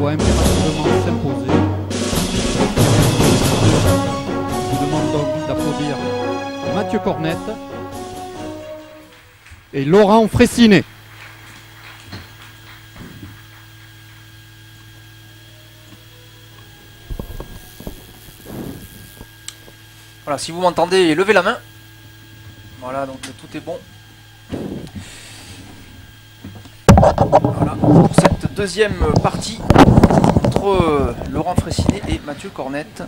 doit impérativement s'imposer. Je vous demande donc d'applaudir Mathieu Cornette et Laurent Fressinet. Voilà, si vous m'entendez, levez la main. Voilà, donc tout est bon. Voilà, pour cette deuxième partie entre Laurent Fressinet et Mathieu Cornette.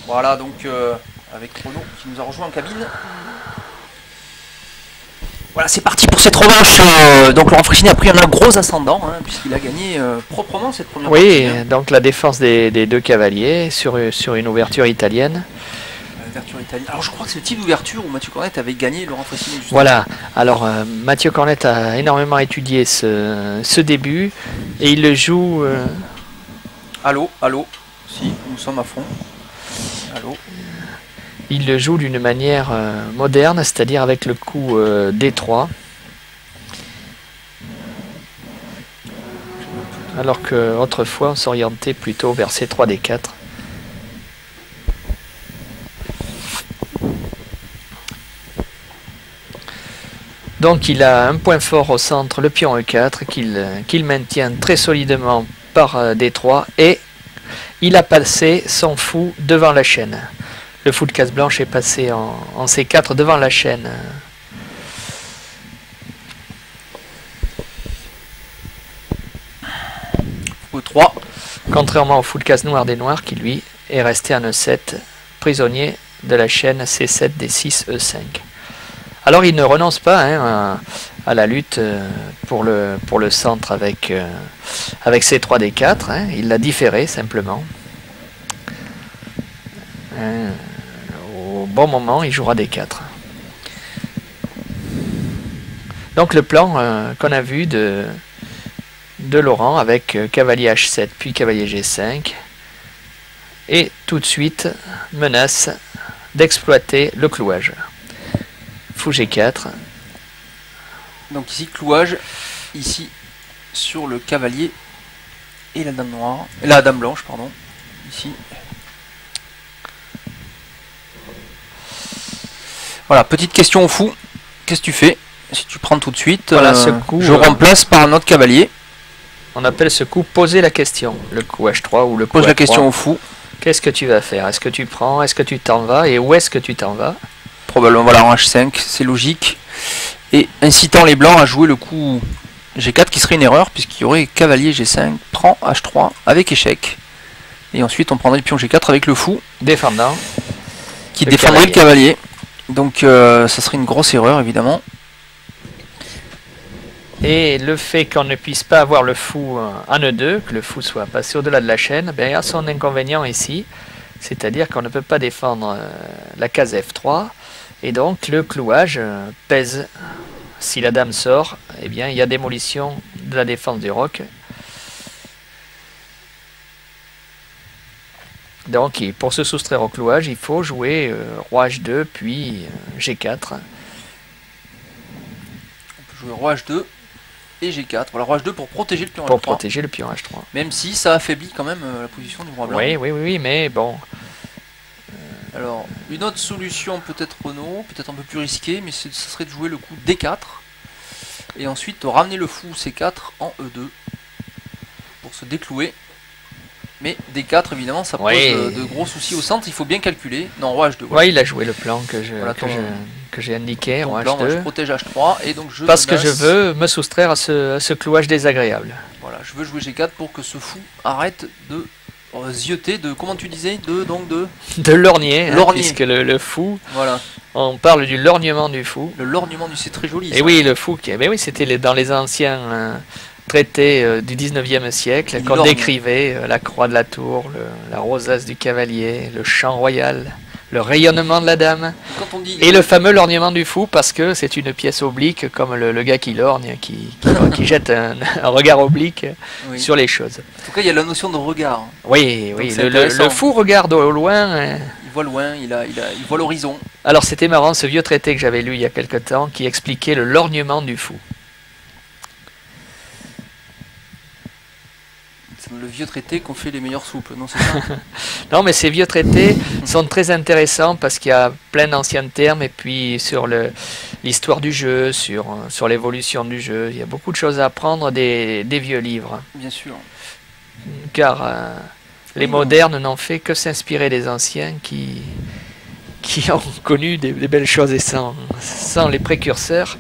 Voilà, donc avec Renaud qui nous a rejoint en cabine. Voilà, c'est parti pour cette revanche. Donc Laurent Fressinet a pris un gros ascendant, hein, puisqu'il a gagné proprement cette première partie. Oui, donc la défense des deux cavaliers sur une ouverture italienne. Alors je crois que c'est le type d'ouverture où Mathieu Cornette avait gagné Laurent Fressinet. Justement. Voilà, alors Mathieu Cornette a énormément étudié ce début et il le joue... Allô, allô, si, nous sommes à fond. Allô. Il le joue d'une manière moderne, c'est-à-dire avec le coup D3. Alors qu'autrefois on s'orientait plutôt vers C3, D4. Donc il a un point fort au centre, le pion E4, qu'il maintient très solidement par D3 et il a passé son fou devant la chaîne. Le fou de case blanche est passé en C4 devant la chaîne. E3. Contrairement au fou de case noire des noirs qui lui est resté en E7, prisonnier de la chaîne C7, D6, E5. Alors il ne renonce pas hein, à la lutte pour le centre avec C3, D4. Hein, il l'a différé simplement. Au bon moment, il jouera D4. Donc le plan qu'on a vu de Laurent avec cavalier H7 puis cavalier G5 et tout de suite menace d'exploiter le clouage. Fou G4. Donc ici clouage, ici sur le cavalier et la dame noire, la dame blanche pardon, ici. Voilà, petite question au fou. Qu'est-ce que tu fais si tu prends tout de suite? Voilà, ce coup, je remplace par un autre cavalier. On appelle ce coup poser la question. Le coup H3 ou le coup Pose la H3. question au fou. Qu'est-ce que tu vas faire? Est-ce que tu prends? Est-ce que tu t'en vas? Et où est-ce que tu t'en vas? Probablement voilà en H5, c'est logique. Et incitant les blancs à jouer le coup G4 qui serait une erreur puisqu'il y aurait cavalier G5, prend H3 avec échec. Et ensuite on prendrait le pion G4 avec le fou. Défendant. Qui défendrait le cavalier. Donc ça serait une grosse erreur évidemment. Et le fait qu'on ne puisse pas avoir le fou en E2, que le fou soit passé au-delà de la chaîne, ben, il y a son inconvénient ici. C'est-à-dire qu'on ne peut pas défendre la case F3. Et donc le clouage pèse. Si la dame sort, eh bien il y a démolition de la défense du roc. Donc pour se soustraire au clouage, il faut jouer roi H2 puis G4. On peut jouer roi H2 et G4. Voilà, roi H2 pour protéger le pion H3. Pour protéger le pion H3. Même si ça affaiblit quand même la position du roi blanc. Oui, mais bon. Alors, une autre solution peut-être Renaud, peut-être un peu plus risquée, mais ce serait de jouer le coup D4. Et ensuite de ramener le fou C4 en E2 pour se déclouer. Mais D4 évidemment ça pose de gros soucis au centre, il faut bien calculer. Non, roi H2. Voilà. Oui, il a joué le plan que j'ai indiqué, roi H2. Moi, je protège H3 et donc je parce que je veux me soustraire à ce clouage désagréable. Voilà, je veux jouer G4 pour que ce fou arrête de zioter, de comment tu disais, de lorgner, hein, puisque le fou. Voilà. On parle du lorgnement du fou. Le lorgnement du, c'est très joli. Et ça. Oui, le fou mais oui, c'était dans les anciens traités du 19e siècle qu'on décrivait la croix de la tour, la rosace du cavalier, le chant royal, le rayonnement de la dame, Quand on dit et le fameux lorgnement du fou, parce que c'est une pièce oblique, comme le gars qui lorgne, qui jette un regard oblique oui. sur les choses. En tout cas, il y a la notion de regard. Oui, Donc oui, c'est le intéressant. fou regarde au loin. Il voit loin, il voit l'horizon. Alors c'était marrant, ce vieux traité que j'avais lu il y a quelque temps, qui expliquait le lorgnement du fou. C'est le vieux traité qu'on fait les meilleures soupes, non, c'est ça? Non, mais ces vieux traités sont très intéressants parce qu'il y a plein d'anciens termes, et puis sur l'histoire du jeu, sur l'évolution du jeu, il y a beaucoup de choses à apprendre des vieux livres. Bien sûr. Car les Oui, modernes n'ont fait que s'inspirer des anciens qui ont connu des belles choses, et sans les précurseurs,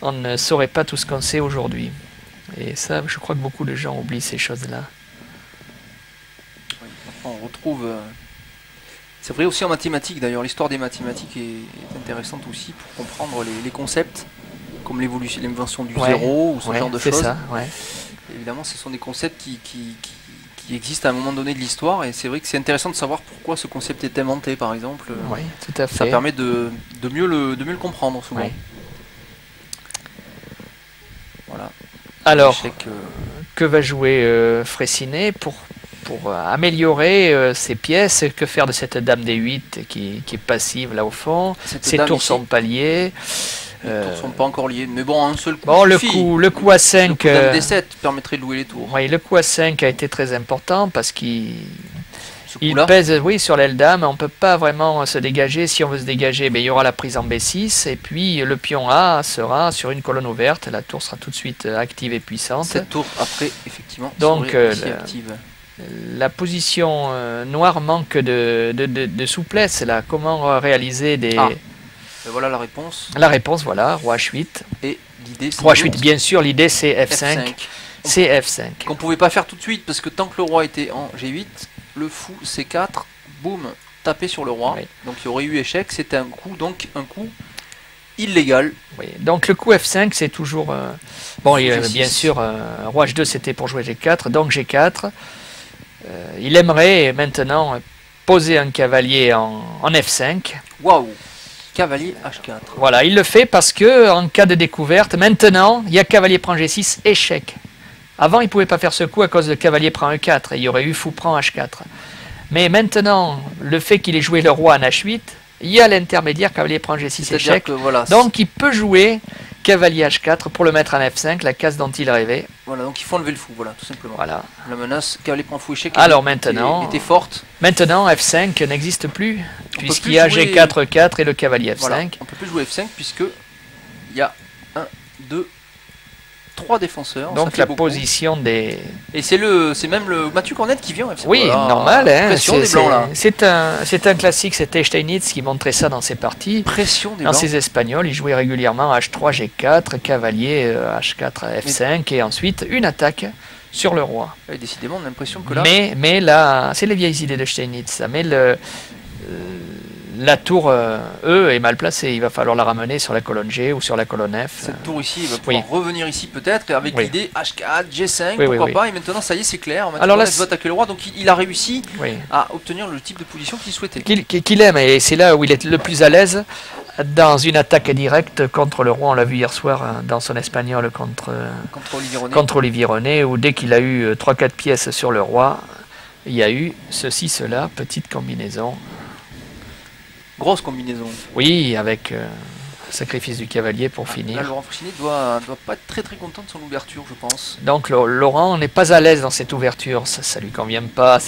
on ne saurait pas tout ce qu'on sait aujourd'hui. Et ça, je crois que beaucoup de gens oublient ces choses-là. Oui. Enfin, on retrouve... C'est vrai aussi en mathématiques, d'ailleurs, l'histoire des mathématiques est intéressante aussi pour comprendre les concepts, comme l'évolution, l'invention du zéro, ou ce genre de c'est choses. ça, ouais. Évidemment, ce sont des concepts qui existent à un moment donné de l'histoire, et c'est vrai que c'est intéressant de savoir pourquoi ce concept est inventé, par exemple. Oui, tout à fait. Ça permet de mieux le comprendre, souvent. Oui. Voilà. Alors, L'échec, que va jouer Fraissinet pour améliorer ses pièces? Que faire de cette dame D8 qui est passive là au fond? cette Ses dame tours ici, sont pas liées. les tours sont pas encore liés, mais bon, un seul coup Bon, le suffit. coup à 5, Le coup dame D7 permettrait de louer les tours. oui, le coup à 5 a été très important parce qu'il Ce il coup-là, pèse, oui, sur l'aile dame. On peut pas vraiment se dégager. Si on veut se dégager, ben, il y aura la prise en B6, et puis le pion A sera sur une colonne ouverte. La tour sera tout de suite active et puissante. cette tour après, effectivement, Donc, serait aussi active. La position noire manque de souplesse là. Comment réaliser des... Ah. Ben voilà la réponse. La réponse, voilà, roi H8. Et l'idée, c'est Roi H8, bien sûr, l'idée c'est F5. F5. C'est F5. Qu'on pouvait pas faire tout de suite, parce que tant que le roi était en G8, le fou C4, boum, taper sur le roi. Oui. Donc il y aurait eu échec, c'était un coup illégal. Oui. Donc le coup F5, c'est toujours... bon, G6. bien sûr, roi H2, c'était pour jouer G4, donc G4. Il aimerait maintenant poser un cavalier en F5. Waouh! Cavalier H4. Voilà, il le fait parce que en cas de découverte, maintenant, il y a cavalier prend G6, échec. Avant, il ne pouvait pas faire ce coup à cause de cavalier prend E4, et il y aurait eu fou prend H4. Mais maintenant, le fait qu'il ait joué le roi en H8, il y a l'intermédiaire cavalier prend G6, C'est-à-dire échec. que voilà. Donc il peut jouer cavalier H4 pour le mettre en F5, la case dont il rêvait. Voilà, donc il faut enlever le fou, voilà, tout simplement. Voilà. La menace, cavalier prend fou échec. Alors maintenant, était forte. Maintenant F5 n'existe plus, peut puisqu'il plus y a jouer- G4, E4 et le cavalier F5. Voilà, on peut plus jouer F5 puisque il y a 1, 2, 3 défenseurs. ça Donc fait la beaucoup. position des... Et c'est même le Mathieu Cornette qui vient en F5. Oui, Voilà, normal. Hein, pression des blancs là. c'est un classique, c'était Steinitz qui montrait ça dans ses parties. Pression des Dans blancs. ses Espagnols, il jouait régulièrement H3, G4, cavalier H4, F5, et ensuite une attaque sur le roi. Et décidément, on a l'impression que là, Mais là, c'est les vieilles idées de Steinitz, ça. Mais la tour E est mal placée, il va falloir la ramener sur la colonne G ou sur la colonne F. cette tour ici va pouvoir revenir ici peut-être, et avec Oui. l'idée H4, G5, Oui, pourquoi oui. pas, et maintenant ça y est, c'est clair. Mathieu Alors là, Cornette veut attaquer le roi, donc il a réussi Oui. à obtenir le type de position qu'il souhaitait. Qu'il aime, et c'est là où il est le plus à l'aise dans une attaque directe contre le roi. On l'a vu hier soir dans son espagnol contre Olivier René, où dès qu'il a eu 3-4 pièces sur le roi, il y a eu ceci, cela, petite combinaison. Grosse combinaison. Oui, avec sacrifice du cavalier pour Là, finir. Laurent Fraissinet doit pas être très content de son ouverture, je pense. Donc Laurent n'est pas à l'aise dans cette ouverture, ça lui convient pas,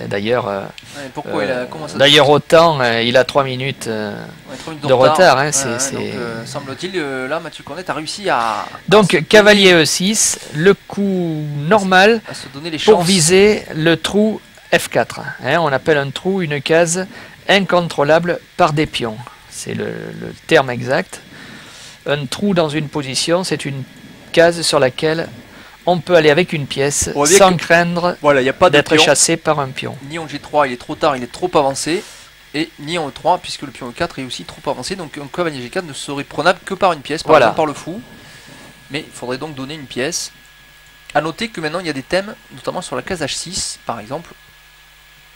d'ailleurs Ouais, pourquoi comment ça d'ailleurs autant il a 3 minutes Ouais, 3 minutes de retard, hein, donc, semble-t-il, là, Mathieu Cornette a réussi à donc cavalier E6, le coup normal se donner les pour chances. viser le trou F4. Hein, on appelle un trou une case incontrôlable par des pions. C'est le terme exact. Un trou dans une position, c'est une case sur laquelle on peut aller avec une pièce On voit bien sans que- craindre Voilà, il n'y a pas de d'être pion. chassé par un pion. Ni en G3, il est trop tard, il est trop avancé. Et ni en E3, puisque le pion E4 est aussi trop avancé. Donc un cavalier G4 ne serait prenable que par une pièce, par Voilà. exemple par le fou. Mais il faudrait donc donner une pièce. A noter que maintenant il y a des thèmes, notamment sur la case H6, par exemple.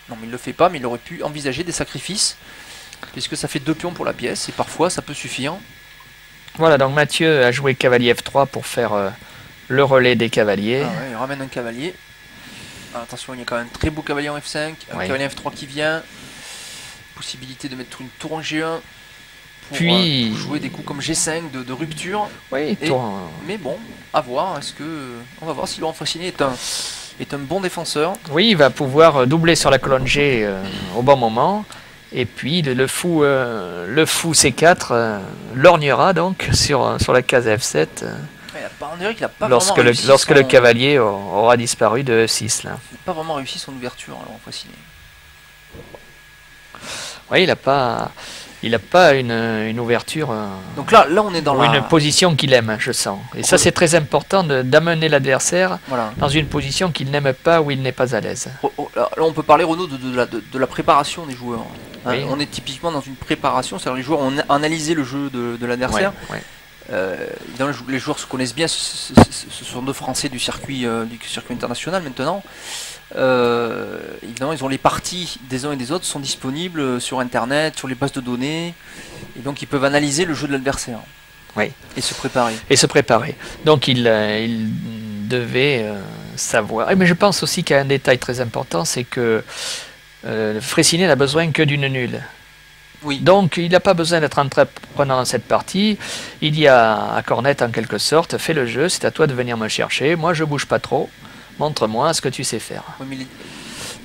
Non, mais il le fait pas, mais il aurait pu envisager des sacrifices, puisque ça fait 2 pions pour la pièce, et parfois ça peut suffire. Voilà, donc Mathieu a joué cavalier F3 pour faire le relais des cavaliers. Ah ouais, il ramène un cavalier. Ah, attention, il y a quand même un très beau cavalier en F5, un Oui. cavalier F3 qui vient. Possibilité de mettre une tour en G1 pour, Puis- pour jouer des coups comme G5 de rupture. Oui, Et- tour- Mais bon, à voir. Est-ce que on va voir si Laurent Fressinet est un bon défenseur. oui, il va pouvoir doubler sur la colonne G au bon moment. Et puis le fou C4 lorgnera donc sur la case F7 On dirait qu'il a pas lorsque vraiment réussi lorsque son- le cavalier aura disparu de E6 là. il a pas vraiment réussi son ouverture, Laurent Fressinet. Oui, il a pas une ouverture Donc là on est dans ou la une position qu'il aime, je sens. Et ça, c'est très important d'amener l'adversaire voilà. dans une position qu'il n'aime pas, où il n'est pas à l'aise. Là, on peut parler, Renaud, de la préparation des joueurs. Hein, Oui. on est typiquement dans une préparation, c'est-à-dire les joueurs ont analysé le jeu de l'adversaire. Ouais, ouais. Évidemment, les joueurs se connaissent bien, ce sont 2 Français du circuit international maintenant. Évidemment, ils ont les parties des uns et des autres, sont disponibles sur Internet, sur les bases de données, et donc ils peuvent analyser le jeu de l'adversaire. Oui. Et se préparer. Et se préparer. Donc il devait savoir. Mais je pense aussi qu'il y a un détail très important, c'est que Fressinet n'a besoin que d'une nulle. Oui. Donc il n'a pas besoin d'être entreprenant dans cette partie. Il dit à Cornette en quelque sorte, fais le jeu, c'est à toi de venir me chercher. Moi je bouge pas trop. Montre-moi ce que tu sais faire. Oui, mais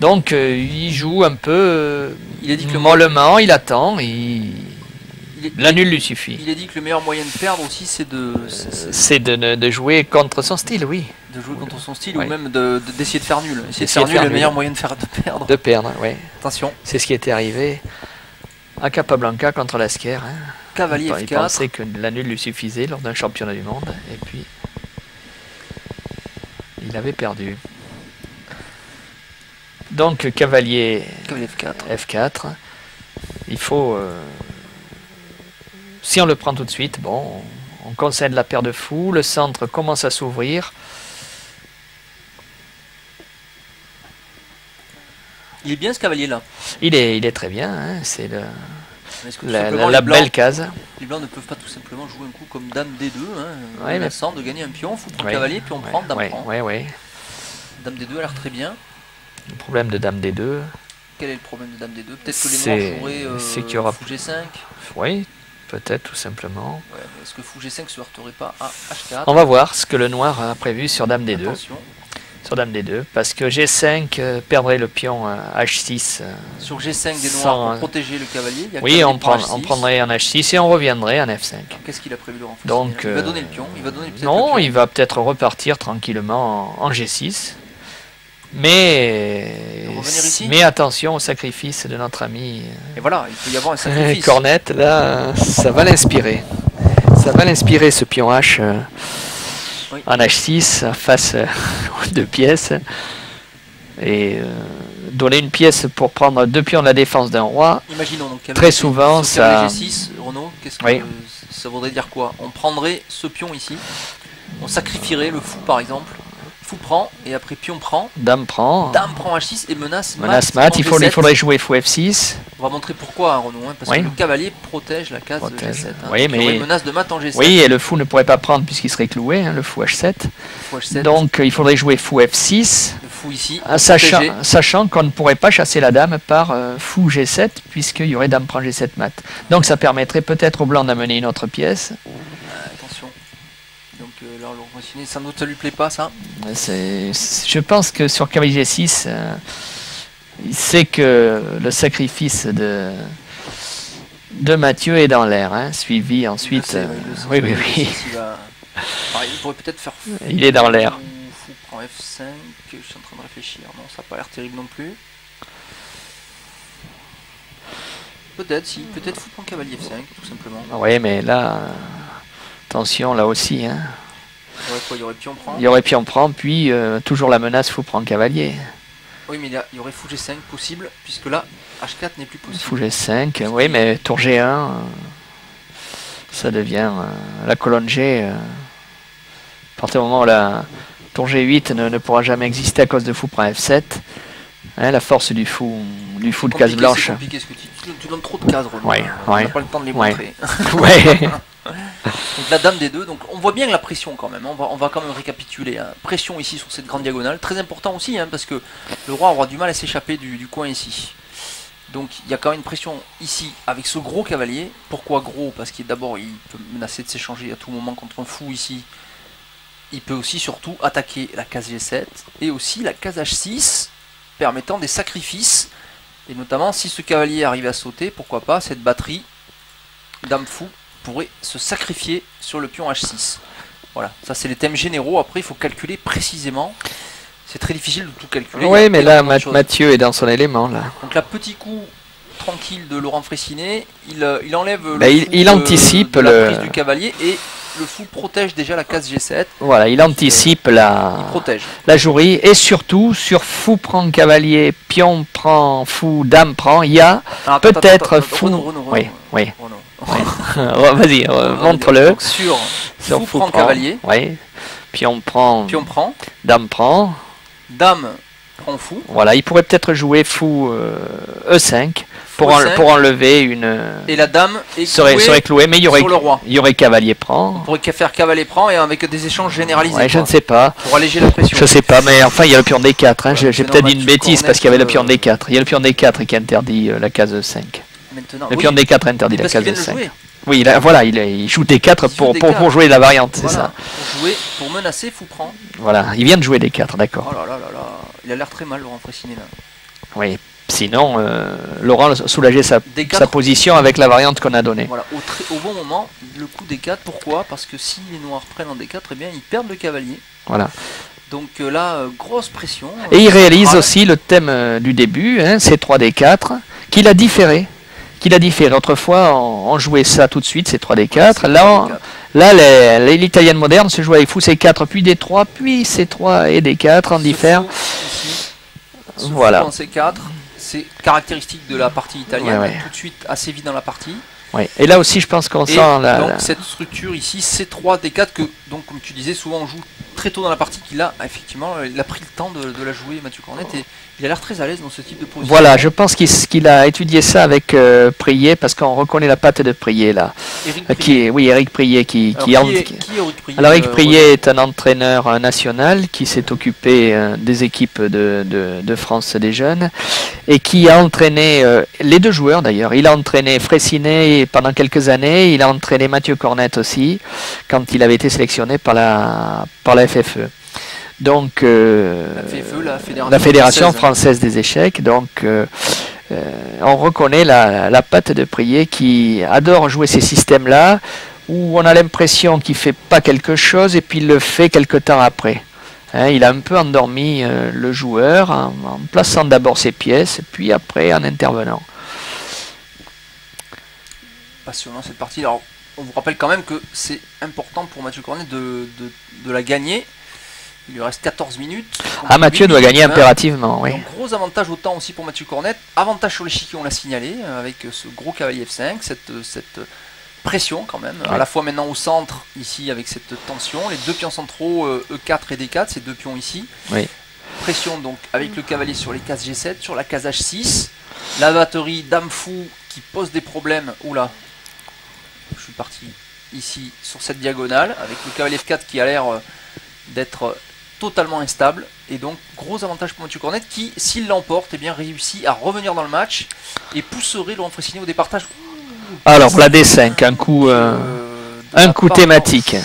Donc il joue un peu il a dit que le mollement, il attend, la nulle lui suffit. il a dit que le meilleur moyen de perdre aussi, c'est de C'est de jouer contre son style, oui. jouer contre son style, Oui. ou même d'essayer de faire nul. Essayer de D'essayer faire de nul est faire le nul. meilleur moyen de perdre. De perdre, oui. Attention, C'est ce qui était arrivé à Capablanca contre Lasquer. Hein. cavalier Il F4. pensait que la nulle lui suffisait lors d'un championnat du monde, et puis il avait perdu. Donc cavalier Cavalier F4. F4, il faut... si on le prend tout de suite, bon, on concède la paire de fous, le centre commence à s'ouvrir. Il est bien ce cavalier là. Il est très bien, hein, c'est Est-ce que tout simplement, la les blancs, belle case. les blancs ne peuvent pas tout simplement jouer un coup comme dame D2, hein, Ouais, mais- menaçant de gagner un pion, fou prend Ouais, cavalier, puis on prend, dame ouais, prend. ouais, ouais. Dame D2 a l'air très bien. Le problème de Dame D2, Quel est le problème de dame D2? Peut-être que les C'est- noirs joueraient c'est qu'il y aura- fou G5. oui, peut-être tout simplement. Ouais, mais est-ce que fou G5 se heurterait pas à H4? On va voir ce que le noir a prévu sur Dame D2. Attention. Sur Dame D2, parce que G5 perdrait le pion H6. Sur G5 des noirs Sans- pour protéger le cavalier. Il y a Oui, cavalier on pour H6. prendrait en H6 et on reviendrait en F5. Qu'est-ce qu'il a prévu, Laurent Fressinet? Donc, il va donner le pion. Il va donner peut-être le Non, pion. il va peut-être repartir tranquillement en G6. Mais, revenir ici mais attention au sacrifice de notre ami Et voilà, il peut y avoir un sacrifice. Cornette, là, ça va l'inspirer. Ça va l'inspirer ce pion H Oui. en H6 face aux 2 pièces. Et donner une pièce pour prendre 2 pions de la défense d'un roi. Imaginons donc Très souvent, sur cavalier ça- G6, Renaud, qu'est-ce que Oui. ça voudrait dire quoi? On prendrait ce pion ici, on sacrifierait le fou par exemple. Fou prend et après pion prend. Dame prend. Dame prend H6 et menace Menace mat. mat, il faudrait jouer fou F6. On va montrer pourquoi, hein, Renaud, hein, parce Oui. que le cavalier protège la case Protège. G7. Hein. Oui, Donc, il y aurait mais- une menace de mat en G7. Oui, et le fou ne pourrait pas prendre puisqu'il serait cloué, hein, le fou H7. Fou H7. Donc il faudrait jouer fou F6, le fou ici. sachant, protégé. sachant qu'on ne pourrait pas chasser la dame par fou G7 puisqu'il y aurait dame prend G7 mat. Donc ça permettrait peut-être au blanc d'amener une autre pièce. Attention. Donc là, Laurent Fressinet, sans doute ça lui plaît pas ça. Je pense que sur cavalier G6, il sait que le sacrifice de Mathieu est dans l'air, hein, suivi Il le ensuite. sait, il le sait. Oui, oui, oui. Il va- Pareil, il pourrait peut-être faire fou. Il est dans l'air. Fou prend F5. Je suis en train de réfléchir. Non, ça n'a pas l'air terrible non plus. Peut-être, si. Peut-être fou prend cavalier F5, tout simplement. Oui, mais là, attention, là aussi. Hein. Il y aurait quoi? Il y aurait pion prend. Il y aurait pion prend, puis toujours la menace fou prend cavalier. Oui, mais il y aurait fou G5 possible, puisque là, H4 n'est plus possible. Fou G5, oui, mais tour G1, ça devient la colonne G. À partir du moment où la tour G8 ne pourra jamais exister à cause de fou prend F7, Hein, la force du fou de case Compliqué, blanche. C'est compliqué ce que tu donnes trop de cases, Renaud. Ouais, On ouais. n'a pas le temps de les Ouais. montrer. Ouais. Donc la dame des deux, donc on voit bien que la pression quand même, on va quand même récapituler. Hein. Pression ici sur cette grande diagonale, très important aussi, hein, parce que le roi aura du mal à s'échapper du coin ici. Donc il y a quand même une pression ici avec ce gros cavalier. Pourquoi gros? Parce qu'il d'abord il peut menacer de s'échanger à tout moment contre un fou ici. Il peut aussi surtout attaquer la case G7 et aussi la case H6, permettant des sacrifices. Et notamment si ce cavalier arrive à sauter, pourquoi pas cette batterie dame fou pourrait se sacrifier sur le pion H6. Voilà, ça c'est les thèmes généraux. Après il faut calculer précisément. C'est très difficile de tout calculer. Oui, mais là, énormément de choses. Mathieu est dans son élément, là. Donc là, petit coup tranquille de Laurent Fraissinet, il enlève Bah, le il fou anticipe de la le- prise du cavalier et le fou protège déjà la case G7. Voilà, il anticipe Il la protège. jouerie. Et surtout, sur fou prend cavalier, pion prend fou, dame prend, il y a Alors, peut-être fou... Renaud, Oui, oui. Renaud. Vas-y, montre-le. Donc, sur fou prend cavalier, Oui. Pion prend, pion prend, dame prend. dame prend fou. Voilà, il pourrait peut-être jouer fou E5 pour, E5. pour enlever une... Et la dame est serait cloué, mais il y aurait, sur le roi. il y aurait cavalier prend. On pourrait faire cavalier prend et avec des échanges généralisés. Ouais, je quoi, ne sais pas. pour alléger la pression. Je sais pas, mais enfin il y a le pion D4. Hein. Ouais, J'ai c'est peut-être dit normal, une tu bêtise connais parce qu'il y avait le que- pion D4. Il y a le pion D4 qui interdit la case 5. Maintenant, Le oui, pion D4 interdit la parce qu'il case vient de le 5. jouer. Oui, là, voilà, il joue D4 Il joue pour D4. jouer la variante, c'est Voilà, ça. pour jouer, pour menacer, fou prend. Voilà, il vient de jouer D4, d'accord. Oh là là là là, il a l'air très mal Laurent Fraissinet là. Oui. Sinon, Laurent soulageait sa D4, position avec la variante qu'on a donnée. voilà, au bon moment, le coup D4, pourquoi? Parce que si les noirs prennent en D4, eh bien ils perdent le cavalier. Voilà. Donc là, grosse pression. Et il réalise centrale. aussi le thème du début, hein, C3D4, qu'il a différé. Autrefois, on jouait ça tout de suite, C3D4. C'est Là, D4. là l'italienne moderne se joue avec fou C4, puis D3, puis C3 et D4, on Ce diffère. fou ici, ce Voilà. fou en C4, c'est caractéristique de la partie italienne, Ouais, ouais. tout de suite assez vite dans la partie. Ouais. Et là aussi, je pense qu'on Et sent la... donc cette structure ici, C3, D4, que donc comme tu disais, souvent on joue très tôt dans la partie, qu'il a effectivement, il a pris le temps de la jouer, Mathieu Cornet, et il a l'air très à l'aise dans ce type de position. Voilà, je pense qu'il a étudié ça avec Prier, parce qu'on reconnaît la patte de Prier là. Éric Qui est, oui, Éric Prier qui Alors, en- qui est Éric Prier Alors Éric Prier est un entraîneur national qui s'est occupé des équipes de France des jeunes et qui a entraîné les deux joueurs d'ailleurs. Il a entraîné Fraissinet pendant quelques années, il a entraîné Mathieu Cornet aussi quand il avait été sélectionné par la FFE. Donc la FFE, la Fédération française des échecs. Donc on reconnaît la patte de Prier qui adore jouer ces systèmes-là où on a l'impression qu'il fait pas quelque chose et puis il le fait quelque temps après. Hein, il a un peu endormi le joueur en plaçant d'abord ses pièces, puis après en intervenant. Passionnant cette partie. Alors, on vous rappelle quand même que c'est important pour Mathieu Cornet de la gagner. Il lui reste 14 minutes. Ah, Mathieu doit gagner impérativement. impérativement, oui. Donc, gros avantage au temps aussi pour Mathieu Cornet. Avantage sur l'échiquier, on l'a signalé, avec ce gros cavalier F5, cette pression quand même. Oui. À la fois maintenant au centre, ici, avec cette tension. Les deux pions centraux, E4 et D4, ces deux pions ici. Oui. Pression donc avec le cavalier sur les cases G7, sur la case H6. La batterie Dame Fou qui pose des problèmes. Oula, je suis parti ici sur cette diagonale, avec le cavalier F4 qui a l'air d'être totalement instable, et donc gros avantage pour Mathieu Cornet qui, s'il l'emporte, eh bien réussit à revenir dans le match et pousserait Laurent Fraissinet au départage. Alors la D5, un coup thématique,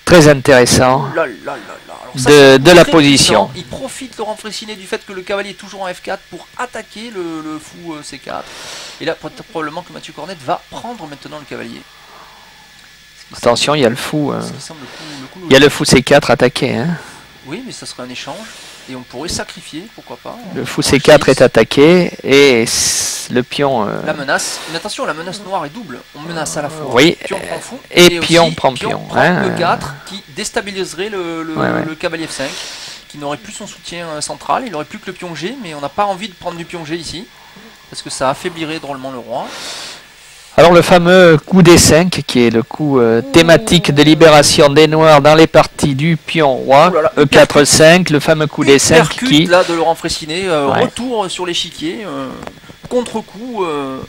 très intéressant Là, là, là, là. Alors ça, de c'est la très position. puissant. Il profite Laurent Fraissinet du fait que le cavalier est toujours en F4 pour attaquer le fou C4. Et là, probablement que Mathieu Cornet va prendre maintenant le cavalier. Attention, il y a le fou. Ce qui semble le coup Il y a le fou C4 attaqué. Hein. Oui, mais ça serait un échange. Et on pourrait sacrifier, pourquoi pas. Le fou C4 est attaqué et le pion. La menace. Mais attention, la menace noire est double. On menace à la fois. Oui, Pion prend fou. et pion aussi, prend pion. Prend Hein. E4 qui déstabiliserait le cavalier F5. Qui n'aurait plus son soutien central. Il n'aurait plus que le pion G. Mais on n'a pas envie de prendre du pion G ici. Parce que ça affaiblirait drôlement le roi. Alors le fameux coup D5, qui est le coup thématique de libération des noirs dans les parties du pion roi, Ouh là là, E4-5, le fameux coup D5 Percute qui... là de Laurent Fraissinet, Ouais. retour sur l'échiquier, contre-coup, boum.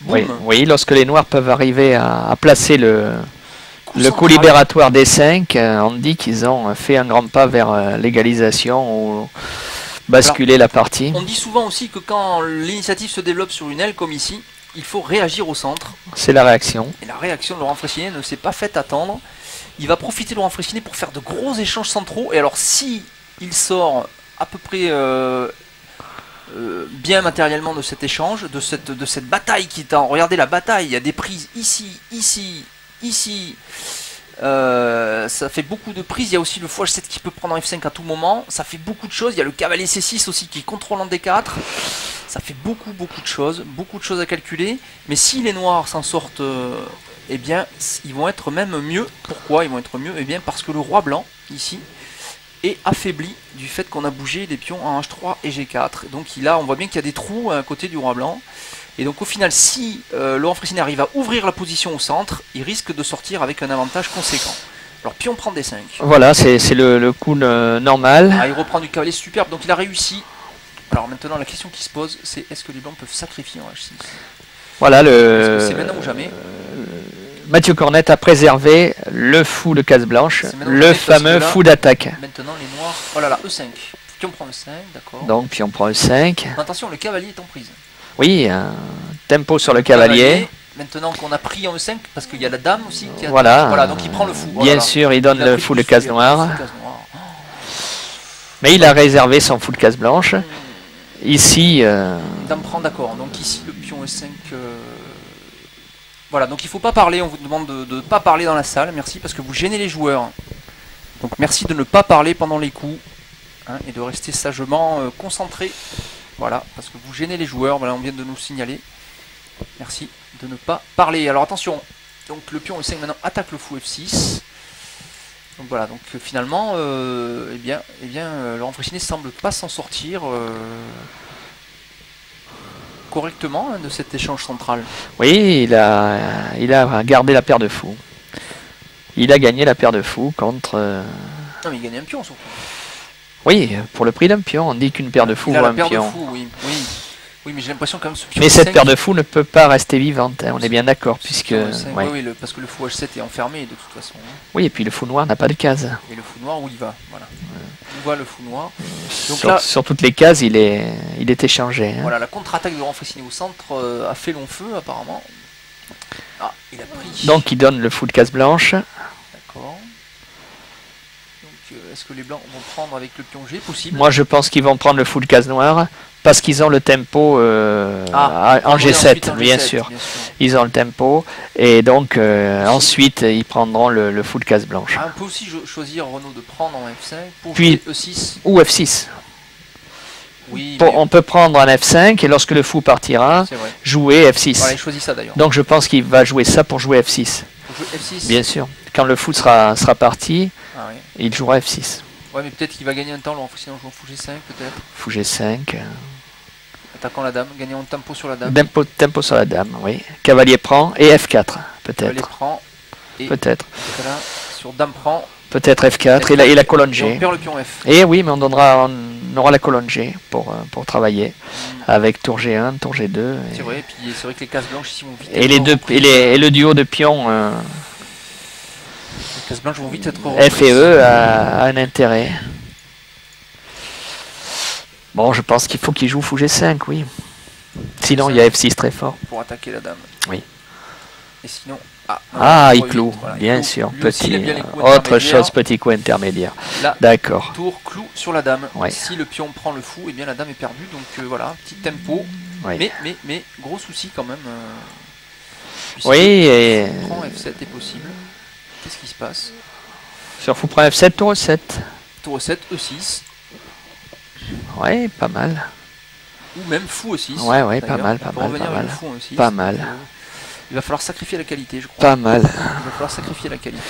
Oui, oui, lorsque les noirs peuvent arriver à placer le coup central. libératoire D5, on dit qu'ils ont fait un grand pas vers l'égalisation ou basculer la partie. On dit souvent aussi que quand l'initiative se développe sur une aile comme ici, il faut réagir au centre. C'est la réaction. Et la réaction de Laurent Fraissinet ne s'est pas faite attendre. Il va profiter de Laurent Fraissinet pour faire de gros échanges centraux. Et alors si il sort à peu près bien matériellement de cet échange, de cette bataille qui est en... Regardez la bataille, il y a des prises ici, ici, ici. Ça fait beaucoup de prises. Il y a aussi le fou H7 qui peut prendre en F5 à tout moment. Ça fait beaucoup de choses. Il y a le cavalier C6 aussi qui contrôle en D4. Ça fait beaucoup de choses à calculer. Mais si les noirs s'en sortent, eh bien, ils vont être même mieux. Pourquoi ils vont être mieux? Eh bien, parce que le roi blanc, ici, est affaibli du fait qu'on a bougé les pions en H3 et G4. Donc là, on voit bien qu'il y a des trous à côté du roi blanc. Et donc au final, si Laurent Fraissinet arrive à ouvrir la position au centre, il risque de sortir avec un avantage conséquent. Alors pion prend D5. Voilà, c'est le coup normal. Ah, il reprend du cavalier superbe, donc il a réussi. Alors maintenant la question qui se pose, c'est est-ce que les blancs peuvent sacrifier en H6? Voilà, Est-ce que c'est maintenant ou jamais? Mathieu Cornette a préservé le fou de case blanche, le fameux fou d'attaque. Maintenant les noirs, oh là là, E5. Pion prend E5, d'accord. Donc puis on prend E5. Attention, le cavalier est en prise. Oui, un tempo sur le cavalier. Maintenant qu'on a pris en E5, parce qu'il y a la dame aussi qui a... Voilà, donc il prend le fou. Bien sûr, il donne le fou de case noire. Mais il a réservé son fou de case blanche. Ici... Dame prend, d'accord. Donc ici, le pion E5... Voilà, donc il ne faut pas parler. On vous demande de ne pas parler dans la salle. Merci, parce que vous gênez les joueurs. Donc merci de ne pas parler pendant les coups. Hein, et de rester sagement concentré. Voilà, parce que vous gênez les joueurs. Voilà, on vient de nous signaler. Merci de ne pas parler. Alors attention. Donc le pion E5 maintenant attaque le fou F6. Donc voilà, donc finalement, Laurent Fraissinet semble pas s'en sortir correctement de cet échange central. Oui, il a gardé la paire de fous. Il a gagné la paire de fous contre... Non mais il gagne un pion surtout. Oui, pour le prix d'un pion, on dit qu'une paire de fous vaut un pion. Oui, mais j'ai l'impression quand même ce pion. Mais cette paire de fous ne peut pas rester vivante, hein, on est bien d'accord, puisque... Ouais. Oui, parce que le fou H7 est enfermé de toute façon. Oui, et puis le fou noir n'a pas de case. Et le fou noir, où il va, voilà. Où va le fou noir? Donc sur toutes les cases, il est échangé. Hein. Voilà, la contre-attaque de Laurent Fraissinet au centre a fait long feu, apparemment. Ah, il a pris. Donc il donne le fou de case blanche. D'accord. Donc est-ce que les blancs vont prendre avec le pion G? Possible. Moi je pense qu'ils vont prendre le fou de case noire. Parce qu'ils ont le tempo en G7, bien sûr. Ils ont le tempo. Et donc, ensuite, ils prendront le fou de case blanche. Ah, on peut aussi choisir, Renaud, de prendre en F5 pour puis jouer E6. Ou F6. Oui, on peut prendre un F5 et lorsque le fou partira, jouer F6. Voilà, il choisit ça d'ailleurs. Donc, je pense qu'il va jouer ça pour jouer F6. Pour jouer F6. Bien sûr. Quand le fou sera parti, il jouera F6. Ouais, mais peut-être qu'il va gagner un temps, Laurent Fraissinet, en jouant fou G5, peut-être. Fou G5. Attaquant la dame, gagnant en tempo sur la dame. Tempo sur la dame, oui. Cavalier prend et F4, peut-être. Cavalier prend et peut-être. Sur dame prend. Peut-être F4 et la colonne G. Et on perd le pion F. Et oui, mais on aura la colonne G pour travailler avec tour G1, tour G2. C'est vrai, et puis c'est vrai que les cases blanches ici vont vite. Et le duo de pions. Les cases blanches vont vite être F et E a un intérêt. Bon, je pense qu'il faut qu'il joue fou G5, oui. Sinon, il y a F6 très fort. Pour attaquer la dame. Oui. Et sinon... il cloue, voilà, bien sûr. Petit coup intermédiaire. D'accord. Tour clou sur la dame. Ouais. Si le pion prend le fou, eh bien la dame est perdue. Donc voilà, petit tempo. Oui. Mais gros souci quand même. Oui, et... Prend F7 est possible. Qu'est-ce qui se passe? Sur fou prend F7, tour E7. Tour E7, E6. Ouais, pas mal. Ou même fou E6. Ouais, pas mal. Pas mal. Il va falloir sacrifier la qualité, je crois. Pas mal. Il va falloir sacrifier la qualité,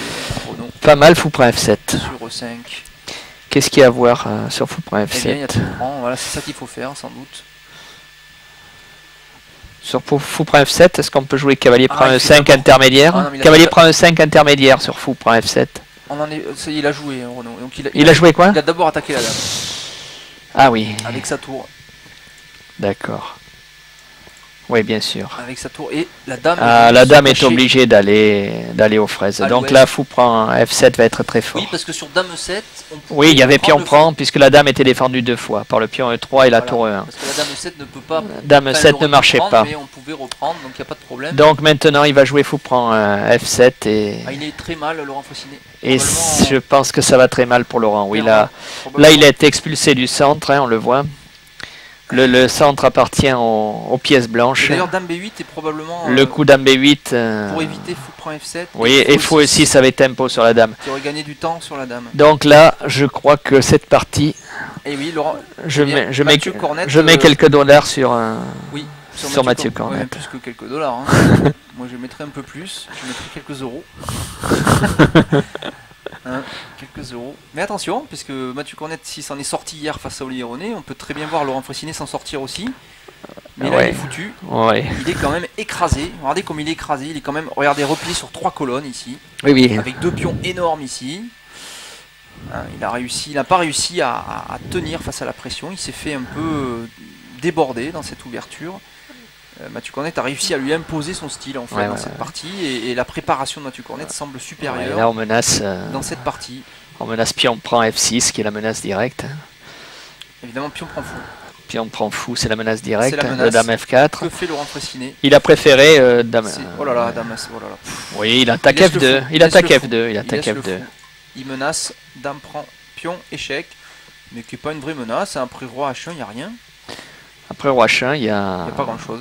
Renaud. Pas mal, fou prend F7. Sur E5. Qu'est-ce qu'il y a à voir sur fou prend F7? Eh bien, il y a tout prend. Voilà, c'est ça qu'il faut faire, sans doute. Sur fou prend F7, est-ce qu'on peut jouer cavalier prend il fait E5 intermédiaire? Ah non, mais il a Cavalier déjà- prend E5 intermédiaire sur fou prend F7. On en est, ça y est, il a joué, hein, Renaud. Donc Il a joué quoi? Il a d'abord attaqué la dame Ah oui, avec sa tour. d'accord. Oui, bien sûr. Avec sa tour et la dame. Ah, est la dame est cachée. obligée d'aller aux fraises. À Donc l'ouest. là, fou prend F7 va être très fort. Oui, parce que sur dame 7, on pouvait Oui, il y avait prendre pion le prend, puisque la dame était défendue 2 fois, par le pion E3 et la Voilà, tour E1. Parce que la dame 7 ne peut pas. Dame enfin, 7 elle ne aurait pu marchait prendre, pas. Mais on pouvait reprendre, donc il n'y a pas de problème. Donc maintenant, il va jouer fou prend F7 et, Ah, il est très mal, Laurent Faucinet. et Probablement- je pense que ça va très mal pour Laurent. Oui, là, probablement- là il a été expulsé du centre, hein, on le voit. Le centre appartient aux pièces blanches. D'ailleurs, dame B8 est probablement. Le coup dame B8. Pour éviter fou prend F7. Oui, et fou E6 avec tempo sur la dame. Qui aurait gagné du temps sur la dame. Donc là, je crois que cette partie, Et oui, Laurent. je eh bien, mets Mathieu Cornette, quelques dollars sur, Oui, sur Mathieu Cornette. Ouais, Cornette. plus que quelques dollars. Hein. Moi, je mettrais un peu plus. Je mettrais quelques euros. Hein, quelques euros. Mais attention, puisque Mathieu Cornette, s'il s'en est sorti hier face à Olivier René, on peut très bien voir Laurent Faucinet s'en sortir aussi. Mais là, Ouais. il est foutu. Ouais. Il est quand même écrasé. Regardez comme il est écrasé. Il est quand même, regardez, replié sur 3 colonnes ici. Oui, oui. Avec 2 pions énormes ici. Hein, il n'a pas réussi à tenir face à la pression. Il s'est fait un peu déborder dans cette ouverture. Mathieu Cornette a réussi à lui imposer son style en fait Ouais, dans ouais, cette ouais. partie et la préparation de Mathieu Cornette semble Ouais, supérieure là, on menace pion prend F6, qui est la menace directe. Évidemment, pion prend fou. Pion prend fou, c'est la menace directe. C'est la menace. Le dame F4. Que fait Laurent Faucinet? Il a préféré dame. Oh là là, dame, oh là là. Oui, il attaque Il laisse le F2. fou. Il Il attaque laisse le F2. Il Il attaque laisse le F2. fou. Il menace, dame prend, pion, échec, mais qui n'est pas une vraie menace. Après roi H1, il n'y a rien. Après roi H1, il y Il a n'y a pas grand chose.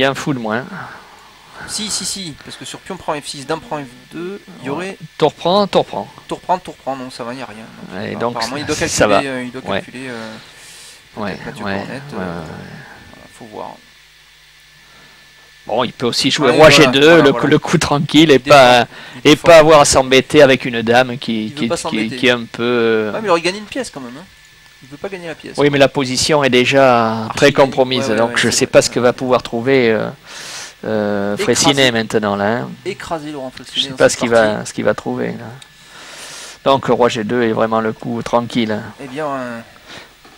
un fou de moins. Si, parce que sur pion prend F6, dame prend F2, il y aurait Tour prend, tour prend. tour prend, non, ça va, il n'y a rien. Ouais, donc, apparemment, il doit calculer. ça va. Il doit Ouais. calculer Ouais, peut-être Mathieu ouais, Cornette. ouais, ouais. Voilà, faut voir. Bon, il peut aussi jouer Ouais, roi voilà, G2, voilà, le, voilà. le coup tranquille, et Il pas, défend. Il et défend. pas avoir à s'embêter avec une dame qui, Il veut pas s'embêter. qui est un peu. Ouais, mais il aurait gagné une pièce quand même. Hein. Il ne veut pas gagner la pièce. Oui, mais la position est déjà très gagnée. compromise, Ouais, donc ouais, je ne c'est sais vrai, pas ce ouais. que va pouvoir trouver Faucinet maintenant là. Hein. Écrasé Laurent Faucinet. Je ne sais dans pas cette ce qu'il va trouver là. Donc roi G2 est vraiment le coup tranquille. Hein. Eh bien,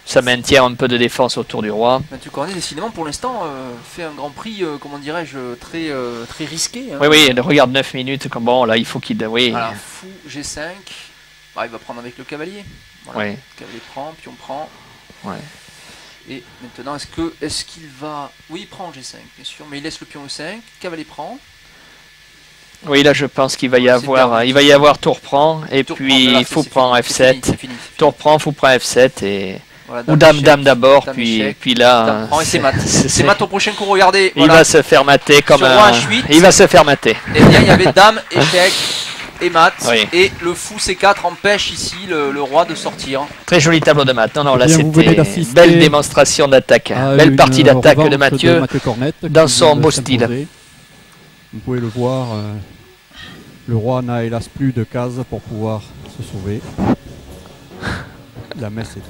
Ça maintient un peu de défense autour du roi. Mathieu Cornet, décidément, pour l'instant, fait un Grand Prix, comment dirais-je, très risqué. Hein. Oui, oui, regarde 9 minutes. Comme bon, là, il faut qu'il. Oui. Voilà, fou G5. Bah, il va prendre avec le cavalier. Voilà. Oui. Cavalier prend, pion prend. Ouais. Et maintenant, est-ce qu'il va... Oui, il prend G5, bien sûr, mais il laisse le pion E5, cavalier prend. Oui, là, je pense qu'il va y C'est avoir, perdu. il va y avoir tour prend et Tour prend, puis voilà, fou c'est prend fini, c'est fini, F7. c'est fini. Tour prend, fou prend F7 et Voilà, ou dame échec, dame d'abord, dame puis échec, là. dame prend et c'est mat. c'est- C'est mat au prochain coup, regardez. Il Voilà. va se faire mater comme Sur roi un. H8. Il va se faire mater. Eh bien, il y avait dame, échec et mat. Oui. Et le fou C4 empêche ici le roi de sortir. Très joli tableau de maths. Non, non, là Eh bien, vous venez c'était d'assister belle démonstration d'attaque, à belle une partie d'attaque de revanche Mathieu. Cornette dans qui son vient de beau style. s'imposer. Vous pouvez le voir, le roi n'a hélas plus de cases pour pouvoir se sauver. La messe est dite.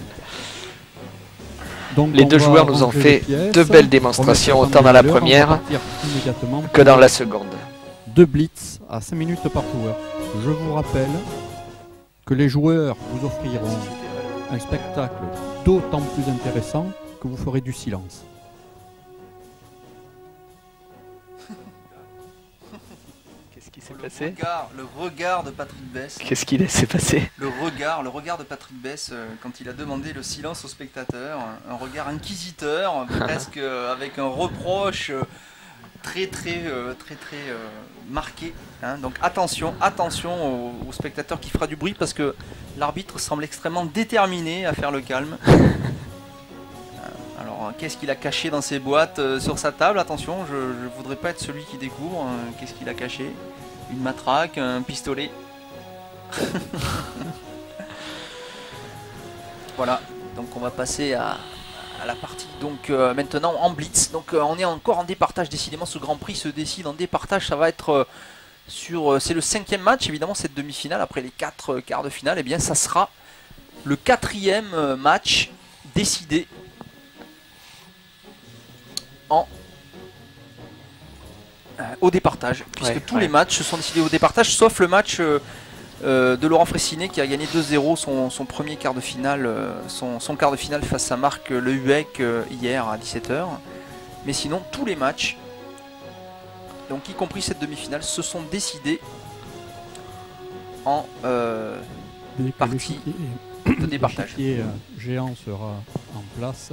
Donc, Les on deux va joueurs nous ont ranger fait les pièces, deux belles démonstrations, remettre autant dans la ensemble les première valeurs, on va partir immédiatement que dans pour la seconde. 2 blitz à 5 minutes par tour. Je vous rappelle que les joueurs vous offriront un spectacle d'autant plus intéressant que vous ferez du silence. Qu'est-ce qui s'est passé? Le regard de Patrick Bess. Qu'est-ce qui s'est passé? Le regard de Patrick Bess quand il a demandé le silence aux spectateurs, un regard inquisiteur, presque avec un reproche très marqué. Hein. Donc attention aux spectateurs qui fera du bruit parce que l'arbitre semble extrêmement déterminé à faire le calme. Alors qu'est-ce qu'il a caché dans ses boîtes sur sa table? Attention, je ne voudrais pas être celui qui découvre. Qu'est-ce qu'il a caché? Une matraque, un pistolet. Voilà, donc on va passer à la partie donc maintenant en blitz. Donc on est encore en départage, décidément ce Grand Prix se décide en départage. Ça va être c'est le 5e match évidemment, cette demi-finale après les 4 quarts de finale. Et bien ça sera le 4e match décidé en au départage, puisque Ouais, tous ouais. les matchs se sont décidés au départage, sauf le match de Laurent Fressinet qui a gagné 2-0 son premier quart de finale, son quart de finale face à Marc Le Huec hier à 17h. Mais sinon, tous les matchs, donc y compris cette demi-finale, se sont décidés en partie de départage. L'échiquier géant sera en place.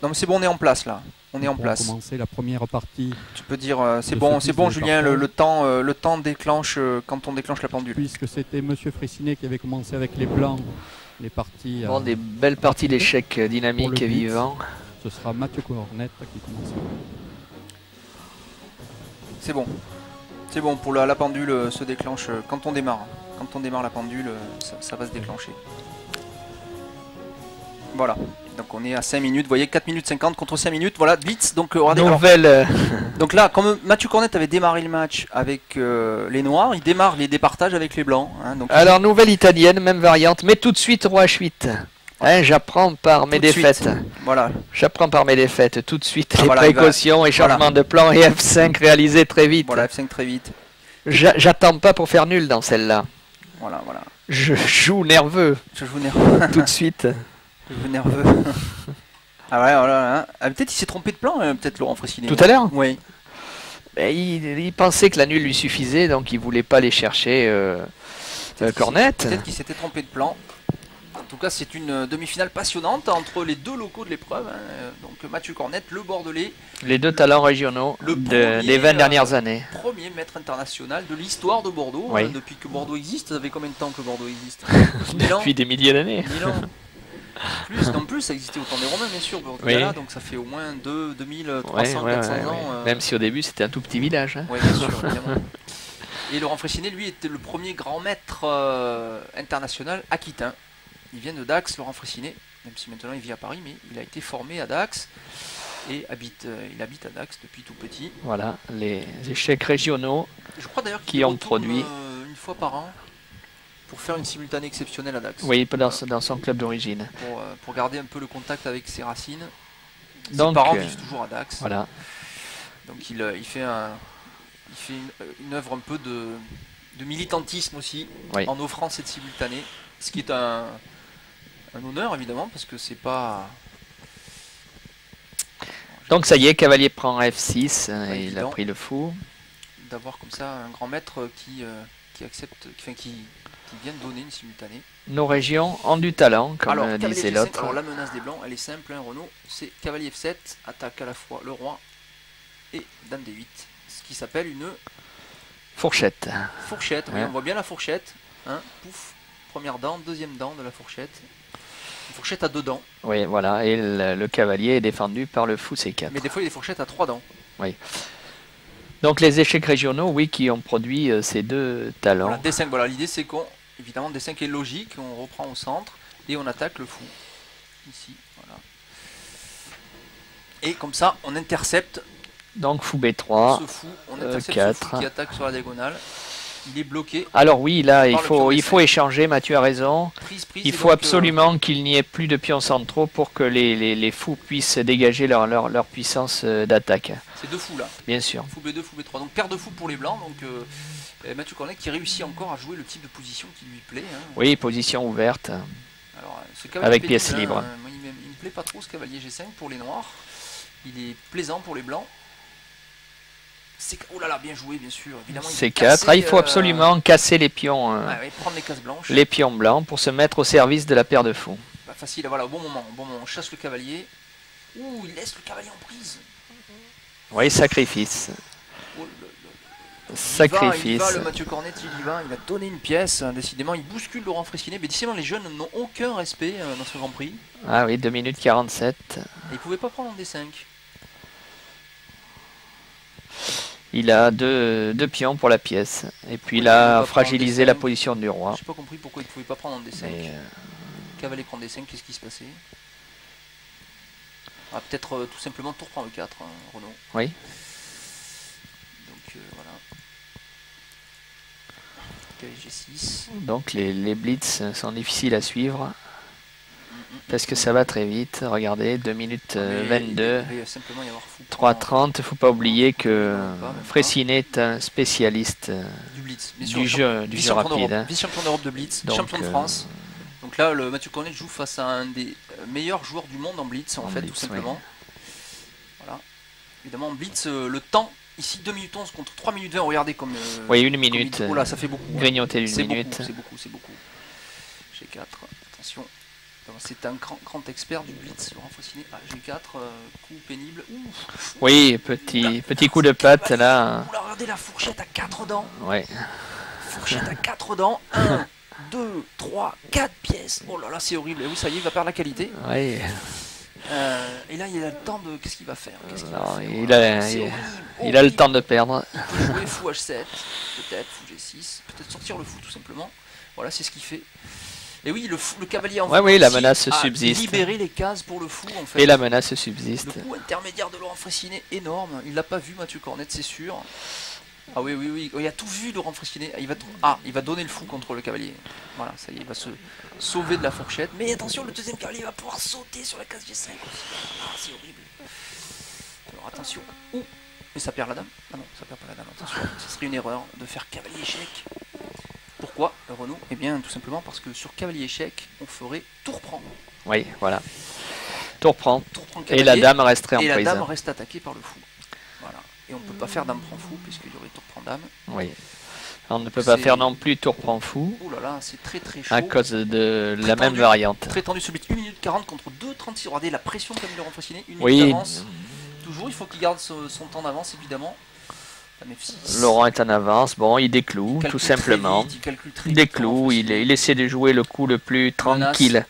Non mais c'est bon, on est en place là. On est en Pour place. commencer la première partie, Tu peux dire c'est de bon, ce c'est bon type de Julien, départage. le temps déclenche quand on déclenche la pendule. puisque c'était Monsieur Fressinet qui avait commencé avec les blancs, les parties. Bon, des belles parties d'échecs Pour dynamiques le et blitz. vivants. Ce sera Mathieu Cornette qui commence. C'est bon. C'est bon, pour la pendule se déclenche quand on démarre. Quand on démarre la pendule, ça va se déclencher. Voilà. Donc on est à 5 minutes, vous voyez 4 minutes 50 contre 5 minutes, voilà, blitz. Donc regardez, alors, Nouvelle. donc là, comme Mathieu Cornette avait démarré le match avec les noirs, il démarre les départages avec les blancs. Hein, donc Alors, nouvelle italienne, même variante, mais tout de suite roi H8. Hein, j'apprends par mes Tout de suite. défaites. voilà. J'apprends par mes défaites. Tout de suite, Ah, les voilà, il va- précautions et changement de plan et F5 réalisé très vite. Voilà, F5 très vite. J'attends pas pour faire nul dans celle-là. Voilà, voilà. Je joue nerveux Je joue nerveux. tout de suite. Je joue nerveux. Ah ouais, voilà. Hein. Ah, peut-être il s'est trompé de plan, peut-être Laurent Fressinet. Tout à l'heure. Oui. Ben, il pensait que la nulle lui suffisait, donc il voulait pas aller chercher Cornette. Peut-être qu'il s'était trompé de plan. En tout cas, c'est une demi-finale passionnante entre les deux locaux de l'épreuve. Hein. Donc Mathieu Cornette, le Bordelais, Les deux talents régionaux Le premier, des 20 dernières années. premier maître international de l'histoire de Bordeaux. Oui. Hein, depuis que Bordeaux existe, ça fait combien de temps que Bordeaux existe 1000 ans. Depuis des milliers d'années. 1000 ans. Plus, non plus, ça existait au temps des Romains, bien sûr, Bordeaux, Oui. là, donc ça fait au moins 2300, Ouais, 400 ouais, ans. ouais. Même si au début c'était un tout petit village. Hein. Ouais, bien sûr, évidemment. Et Laurent Fressinet, lui, était le premier grand maître international aquitain. Il vient de Dax, Laurent Fressinet, même si maintenant il vit à Paris, mais il a été formé à Dax et il habite à Dax depuis tout petit. Voilà, les échecs régionaux. Je crois d'ailleurs Qui qu'il ont retourne, produit. une fois par an pour faire une simultanée exceptionnelle à Dax. Oui, dans son club d'origine. Pour garder un peu le contact avec ses racines. Donc, Ses parents vivent toujours à Dax. Voilà. Donc il fait une œuvre un peu de militantisme aussi, Oui. en offrant cette simultanée, ce qui est un honneur évidemment, parce que c'est pas... Donc ça y est, Cavalier prend F6, Ouais, il a évident. pris le fou. d'avoir comme ça un grand maître qui accepte, qui vient de donner une simultanée. Nos régions ont du talent, comme Alors, cavalier disait F5, l'autre. alors la menace des blancs, elle est simple, hein, Renaud, c'est cavalier F7, attaque à la fois le roi et dame D8, ce qui s'appelle une Fourchette. fourchette. Oui, Ouais. on voit bien la fourchette, hein, pouf, première dent, deuxième dent de la fourchette. Une fourchette à 2 dents, Oui, voilà, et le cavalier est défendu par le fou C4. mais des fois il y a des fourchettes à 3 dents. Donc les échecs régionaux, oui, qui ont produit ces deux talents. Voilà, D5, voilà, l'idée c'est qu'on, évidemment, D5 est logique, on reprend au centre et on attaque le fou. Ici, voilà. Et comme ça, on intercepte Donc fou B3. ce fou, on intercepte ce 4. fou qui attaque sur la diagonale. Il est bloqué, Alors oui, là, il Par le pion faut D5. échanger, Mathieu a raison. prise. Il et faut donc, absolument qu'il n'y ait plus de pions centraux pour que les fous puissent dégager leur puissance d'attaque, c'est 2 fous là, bien sûr. fou B2, fou B3. Donc paire de fous pour les blancs. Donc Mathieu Cornet qui réussit encore à jouer le type de position qui lui plaît. Hein. Oui, position ouverte. Alors, ce cavalier Avec pénible, pièce libre. Moi, il me plaît pas trop ce cavalier G5 pour les noirs. Il est plaisant pour les blancs. Oh là là, bien joué, bien sûr. Évidemment, il faut C4. casser, Ah, il faut absolument casser les pions, ouais, prendre les cases blanches. les pions blancs pour se mettre au service de la paire de fous. Bah, facile, voilà, au bon moment. On chasse le cavalier. Ouh, il laisse le cavalier en prise. Oui, sacrifice. Oh là là. Il Sacrifice. va, le Mathieu Cornet, il y va. Il a donné une pièce. Décidément, il bouscule Laurent Fressinet. Mais décidément, les jeunes n'ont aucun respect dans ce Grand Prix. Ah oui, 2 minutes 47. Et ils ne pouvaient pas prendre en D5. Il a deux pions pour la pièce. Et puis Oui, il a il va fragilisé prendre la des position du roi. J'ai pas compris pourquoi il ne pouvait pas prendre en D5. Mais, Cavalier prend D5, qu'est-ce qui se passait? Ah, peut-être tout simplement tour prend E4, hein, Renaud. oui. Donc voilà. Cavalier G6. Donc les blitz sont difficiles à suivre. Parce que ça va très vite. Regardez, 2 minutes 22. Il va simplement y avoir fou. 3:30. Faut pas oublier que Même pas. Fressinet est un spécialiste Du Blitz. Bien du sûr, jeu vice-champion rapide. d'Europe, Hein. vice-champion d'Europe de Blitz, Donc, champion de France. Donc là, le Mathieu Cornet joue face à un des meilleurs joueurs du monde en Blitz, en fait, Blitz, tout simplement. Voilà. Évidemment, en Blitz, le temps, ici 2 minutes 11 contre 3 minutes 20, regardez comme... Oui, 1 minute. Oh là, ça fait beaucoup. Hein. Grignoter une C'est minute. beaucoup, c'est beaucoup, c'est beaucoup. G4, attention. C'est un grand expert du Blitz, Laurent Fressinet. Ah, G4, coup pénible. Ouf. Oui, petit coup de patte là. Oula, regardez la fourchette à 4 dents. Ouais. Fourchette à 4 dents. 1, 2, 3, 4 pièces. Oh là là, c'est horrible. Et oui, ça y est, il va perdre la qualité. Ouais. Et là, il a le temps de... Qu'est-ce qu'il va faire? Non, il Oh là a- là, c'est il- horrible, Il a le horrible. temps de perdre. Il peut jouer fou H7, peut-être, fou G6, peut-être sortir le fou tout simplement. Voilà, c'est ce qu'il fait. Et oui, le cavalier en Ouais, fait oui, la aussi menace a subsiste. libéré les cases pour le fou en fait. Et la menace Le subsiste. coup intermédiaire de Laurent Fressinet, énorme. Il l'a pas vu, Mathieu Cornet, c'est sûr. Ah oui, oui, oui. Il a tout vu, Laurent Fressinet. Il va donner le fou contre le cavalier. Voilà, ça y est, il va se sauver de la fourchette. Mais attention, le deuxième cavalier va pouvoir sauter sur la case G5 aussi. Ah, c'est horrible. Alors attention. Ouh, mais ça perd la dame. Ah non, ça perd pas la dame. Attention, ce serait une erreur de faire cavalier échec. Pourquoi, Renaud? Eh bien, tout simplement parce que sur cavalier échec, on ferait tour prend. Oui, voilà. Tour prend. Tour prend Et cavalier. la dame resterait en Et la prise. dame reste attaquée par le fou. Voilà. Et on peut pas faire dame prend fou puisqu'il y aurait tour prend dame. Oui. On ne peut pas C'est- faire non plus tour prend fou Ouh là là, c'est très très chaud. à cause de Très la même tendu. variante. Très tendu ce but. 1 minute 40 contre 2,36. Regardez la pression qu'a mis Laurent Fressinet. 1 minute Oui, d'avance. Toujours, il faut qu'il garde son temps d'avance évidemment. Dame F6. Laurent est en avance. Bon, il décloue, Il calcule tout très simplement. vite, il calcule très Il vite, décloue, Laurent il Fressinet. essaie de jouer le coup le plus tranquille.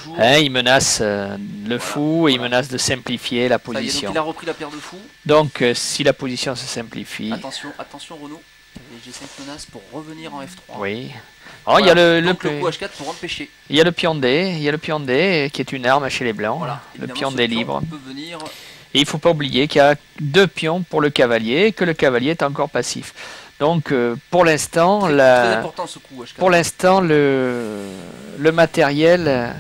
Toujours. Hein, il menace le fou et il voilà. menace de simplifier la Ça y est, donc position. il a repris la paire de fou. Donc, si la position se simplifie, Attention, attention Renaud. Les G5 menaces pour revenir en F3. oui. Oh, il y a Voilà. le Donc le coup H4 pour empêcher. il y a le pion D, il y a le pion D qui est une arme chez les blancs. Voilà. Le Évidemment, pion ce D pion libre. peut venir. Et il ne faut pas oublier qu'il y a 2 pions pour le cavalier et que le cavalier est encore passif. Donc pour l'instant, Très important ce coup H4. pour l'instant le matériel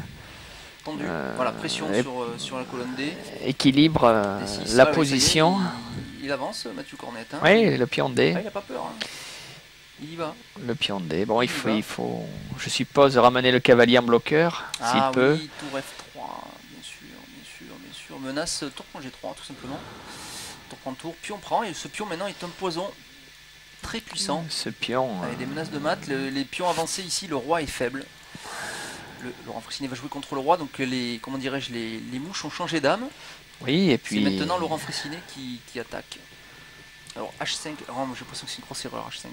Tendu. Voilà, pression et- sur la colonne D. équilibre D6. la Ah ouais, position. ça y est, il avance, Mathieu Cornet. Hein. Oui, le pion D. Ah, il n'a pas peur. Hein. Il y va. Le pion D. Bon, Il y va. il faut, je suppose, ramener le cavalier en bloqueur, Ah s'il peut. oui, tour F3, bien sûr, bien sûr, bien sûr. Menace tour prend G3, tout simplement. Tour prend tour, pion prend, et ce pion maintenant est un poison très puissant. Ce pion. Avec des menaces de mat, les pions avancés ici, le roi est faible. Laurent Fressinet va jouer contre le roi, donc comment dirais-je, les mouches ont changé d'âme. Oui, et C'est puis. maintenant Laurent Fressinet qui attaque. Alors H5, j'ai l'impression que c'est une grosse erreur, H5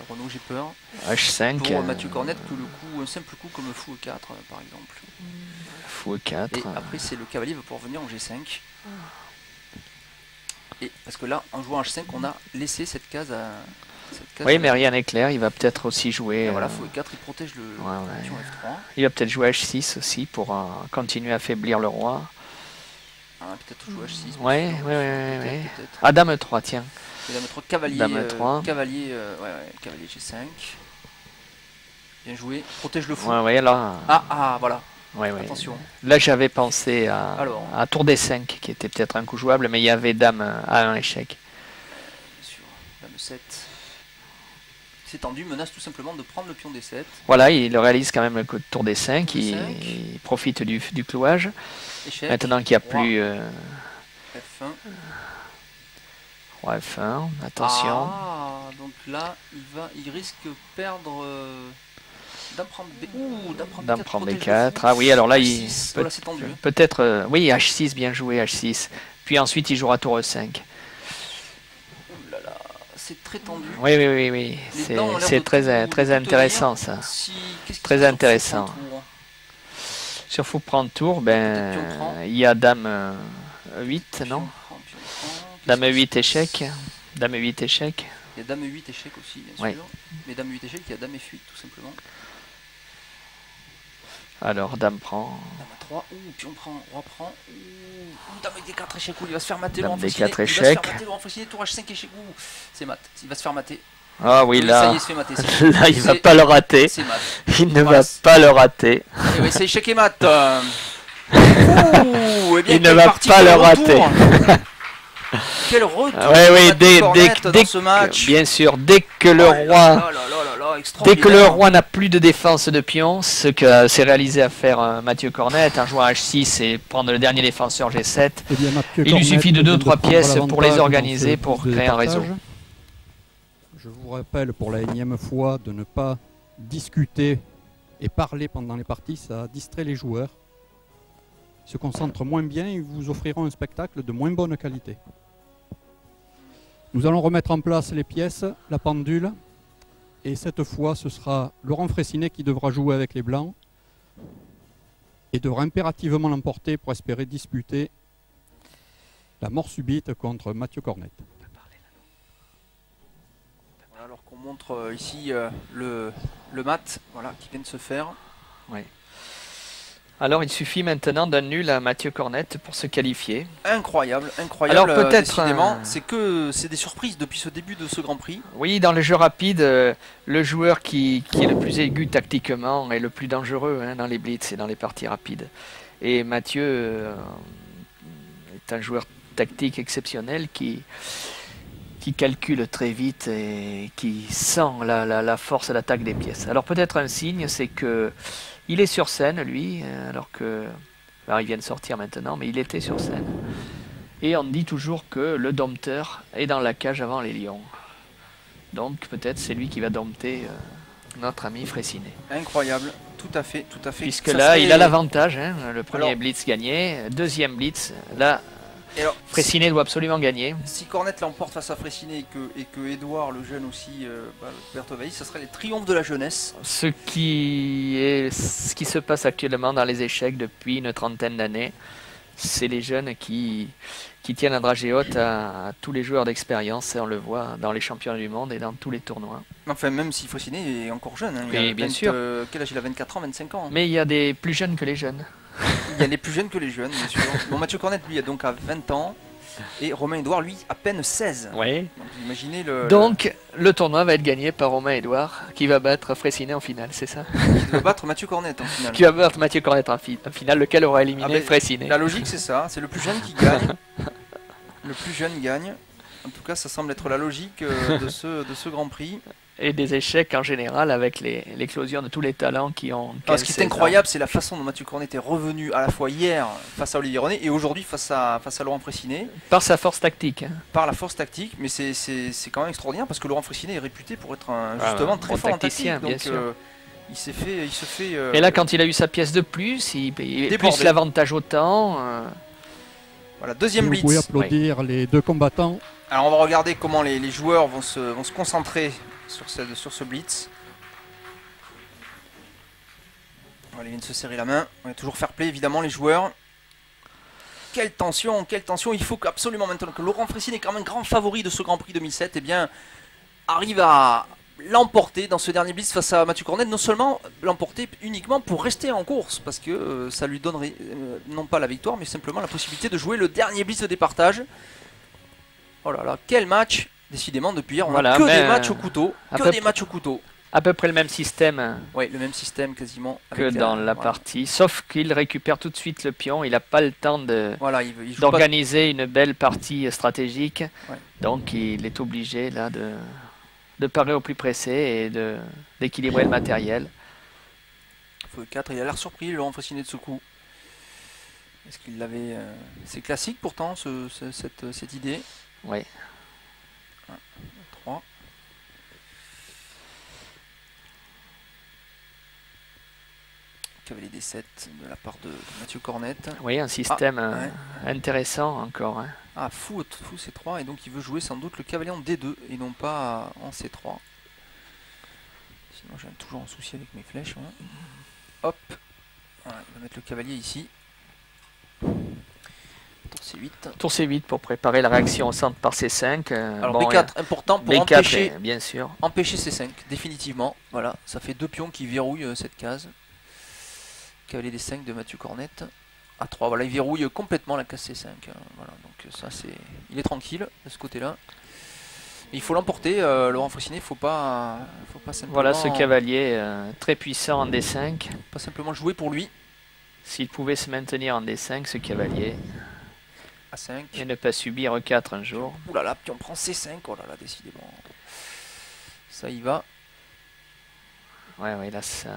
Renaud, j'ai peur. H5. Pour Mathieu Cornet, que un simple coup comme le fou E4 par exemple. Fou 4. Et après c'est le cavalier va pouvoir venir en G5. Et parce que là, en jouant H5, on a laissé cette case à... Oui, mais rien n'est clair. Il va peut-être aussi jouer. Et voilà, fou E4, il protège le ouais. pion F3. Il va peut-être jouer H6 aussi pour continuer à affaiblir le roi. Ah, peut-être jouer H6. Ouais, bien sûr. ouais. Peut-être. Ah, Dame 3, tiens. Et Dame 3, cavalier, Dame 3. cavalier G5. Bien joué. Protège le fou. Ouais, là. Voilà. Ouais. Attention. Là, j'avais pensé Alors. à tour D5, qui était peut-être un coup jouable, mais il y avait Dame à un échec. Bien sûr. Dame 7. C'est tendu, menace tout simplement de prendre le pion D7. Voilà, il réalise quand même le coup de tour D5, D5. il profite du clouage. Échec. Maintenant qu'il n'y a plus F1. roi F1, attention. Ah, donc là, il risque de perdre. Dame prend B. Ouh, Dame prend B4. Dame prend protège le B4. fou. Ah oui, alors là, H6. Voilà, c'est tendu. peut-être. Oui, H6, bien joué, H6. Puis ensuite, il jouera tour E5. Ouh là là, c'est très tendu. Oui. Les blancs ont l'air C'est de très tout intéressant, tenir. ça. Qu'est-ce qui Très se passe sur intéressant. ce tour? Sur fou prendre tour, Peut-être pion prend. il y a Dame 8, non Pion prend. Dame Qu'est-ce qui 8 se échec. passe? Dame 8 échec. Il y a Dame 8 échec aussi, bien Ouais. sûr. Mais Dame 8 échec, il y a Dame F8 tout simplement. Alors, Dame prend. Dame à 3, pion prend, roi prend, Dame D4 échec, il va se faire mater Dame Laurent Fressinet. D4 Il va se échec. faire mater Laurent Fressinet, tour H5 échec, c'est mat, il va se faire mater. Ah oui, Ça y là, est, il se fait mater. là il va C'est- pas le rater. C'est mat. Il ne Voilà. va pas le rater. Et oui, c'est échec et mat. Ouh, eh bien, Il ne quelle va partie, pas quel le retour. rater. Quel retour Oui, de Mathieu Cornet dans ce match. bien sûr, dès que le Oh roi, là là là là, dès que le extraordinaire. roi n'a plus de défense de pion, ce que s'est réalisé à faire Mathieu Cornet, un joueur H6 et prendre le dernier défenseur G7, Eh bien, Mathieu il lui Cornet suffit de vient 2-3 prendre pièces pour les l'avantage organiser, dans ce pour blitz de créer un départage. réseau. Je vous rappelle pour la énième fois de ne pas discuter et parler pendant les parties, ça distrait les joueurs. Ils se concentrent moins bien et vous offriront un spectacle de moins bonne qualité. Nous allons remettre en place les pièces, la pendule, et cette fois ce sera Laurent Fraissinet qui devra jouer avec les Blancs et devra impérativement l'emporter pour espérer disputer la mort subite contre Mathieu Cornet. Voilà, alors qu'on montre ici le mat voilà, qui vient de se faire. Oui. Alors il suffit maintenant d'un nul à Mathieu Cornet pour se qualifier. Incroyable, incroyable. Alors, peut-être, décidément, c'est des surprises depuis ce début de ce Grand Prix. Oui, dans le jeu rapide, le joueur qui est le plus aigu tactiquement est le plus dangereux dans les blitz et dans les parties rapides. Et Mathieu est un joueur tactique exceptionnel qui calcule très vite et qui sent la force et l'attaque des pièces. Alors peut-être un signe, c'est que il est sur scène, lui, alors que... Alors, il vient de sortir maintenant, mais il était sur scène. Et on dit toujours que le dompteur est dans la cage avant les lions. Donc peut-être c'est lui qui va dompter notre ami Fraissinet. Incroyable, tout à fait, tout à fait. Puisque Ça là, serait- il a l'avantage, le premier Alors- blitz gagné, deuxième blitz, là, Et alors, Fraissinet doit absolument gagner. si Cornet l'emporte face à Fraissinet et que Edouard, le jeune aussi, Bertovailly, ça serait les triomphes de la jeunesse. Ce qui se passe actuellement dans les échecs depuis une trentaine d'années, c'est les jeunes qui tiennent la dragée haute à tous les joueurs d'expérience, et on le voit dans les championnats du monde et dans tous les tournois. Enfin, même si Fraissinet est encore jeune. Hein, il Oui, a bien sûr. Quel âge il a 24 ans, 25 ans. Mais il y a des plus jeunes que les jeunes. Il y a les plus jeunes que les jeunes, bien sûr. Bon, Mathieu Cornet, lui, a donc à 20 ans. Et Romain Edouard, lui, à peine 16. Oui. Donc, vous imaginez le. Donc, le tournoi va être gagné par Romain Edouard, qui va battre Fraissinet en finale, c'est ça? Qui doit battre Mathieu Cornet en finale. Qui va battre Mathieu Cornet en finale, lequel aura éliminé Ah ben, Fraissinet. La logique, c'est ça. C'est le plus jeune qui gagne. Le plus jeune gagne. En tout cas, ça semble être la logique de ce Grand Prix. Et des échecs en général avec l'éclosion de tous les talents qui ont. Alors, ce qui est 15-16 ans. incroyable, c'est la façon dont Mathieu Cornet est revenu à la fois hier face à Olivier René et aujourd'hui face à Laurent Fraissinet Par sa force tactique. par la force tactique. Mais c'est quand même extraordinaire parce que Laurent Fraissinet est réputé pour être Ah, justement très bon fort en tacticien, tactique. bien Donc sûr. il se fait. Et là, quand il a eu sa pièce de plus, il Débordé. plus l'avantage autant. Voilà, Si deuxième vous blitz. pouvez applaudir les deux combattants. Alors on va regarder comment les joueurs vont se concentrer sur ce blitz. Voilà, ils viennent se serrer la main. On va toujours fair play évidemment les joueurs. Quelle tension, quelle tension. Il faut absolument maintenant que Laurent Fraissinet, quand même grand favori de ce Grand Prix 2007, eh bien, arrive à l'emporter dans ce dernier blitz face à Mathieu Cornet. Non seulement l'emporter uniquement pour rester en course, parce que ça lui donnerait non pas la victoire, mais simplement la possibilité de jouer le dernier blitz de départage. Oh là là, quel match! Décidément, depuis hier, on Voilà, a que mais, des matchs au couteau. à Que peu des matchs au couteau. À peu près le même système Oui, le même système quasiment. que avec dans la voilà. partie. Sauf qu'il récupère tout de suite le pion. Il n'a pas le temps Voilà, il joue pas. d'organiser une belle partie stratégique. Ouais. Donc il est obligé là de parer au plus pressé et d'équilibrer le matériel. Feu 4, il a l'air surpris, Laurent Fraissinet de ce coup. Est-ce qu'il l'avait. C'est classique pourtant, cette idée. Oui. 3. Cavalier D7 de la part de Mathieu Cornet. Oui, un système ouais. intéressant encore. Hein. Ah, fou C3, et donc il veut jouer sans doute le cavalier en D2 et non pas en C3. Sinon j'ai toujours un souci avec mes flèches. Hein. Hop, voilà, il va mettre le cavalier ici. Tour C8. Tour C8 pour préparer la réaction au centre par C5. Alors bon, B4, important pour B4, empêcher, bien sûr. empêcher C5, définitivement. Voilà, ça fait deux pions qui verrouillent cette case. Cavalier D5 de Mathieu Cornet. A3, voilà, il verrouille complètement la case C5. Voilà, donc ça c'est, il est tranquille de ce côté-là. Il faut l'emporter, Laurent Fraissinet, faut pas simplement. Voilà ce cavalier très puissant en D5. Pas simplement jouer pour lui. S'il pouvait se maintenir en D5, ce cavalier, A5. et ne pas subir E4 un jour. Ouh là là, puis on prend C5. Oh là là, décidément. Ça y va. Ouais, là, ça...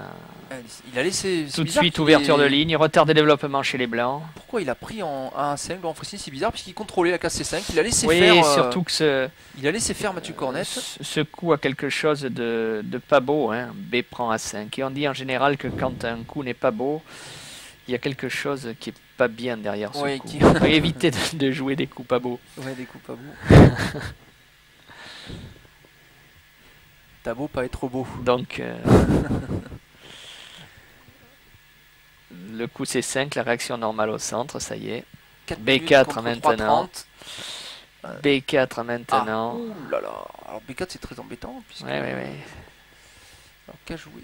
Il a laissé... Tout de suite, ouverture de ligne, retard de développement chez les Blancs. Pourquoi il a pris en A5 Laurent Fressini? C'est bizarre, puisqu'il contrôlait la case C5. Il a laissé Oui, faire... surtout que il a laissé faire Mathieu Cornet. ce coup a quelque chose de pas beau. Hein. B prend A5. Et on dit en général que quand un coup n'est pas beau, il y a quelque chose qui est pas bien derrière ce coup. Il faut éviter de jouer des coups pas beaux. Ouais, des coups pas beaux. T'as beau pas être beau. Donc, le coup C5, la réaction normale au centre, ça y est. B4 maintenant. B4 maintenant. Ouh là là. Alors B4 c'est très embêtant. Puisque... Ouais. Alors qu'a joué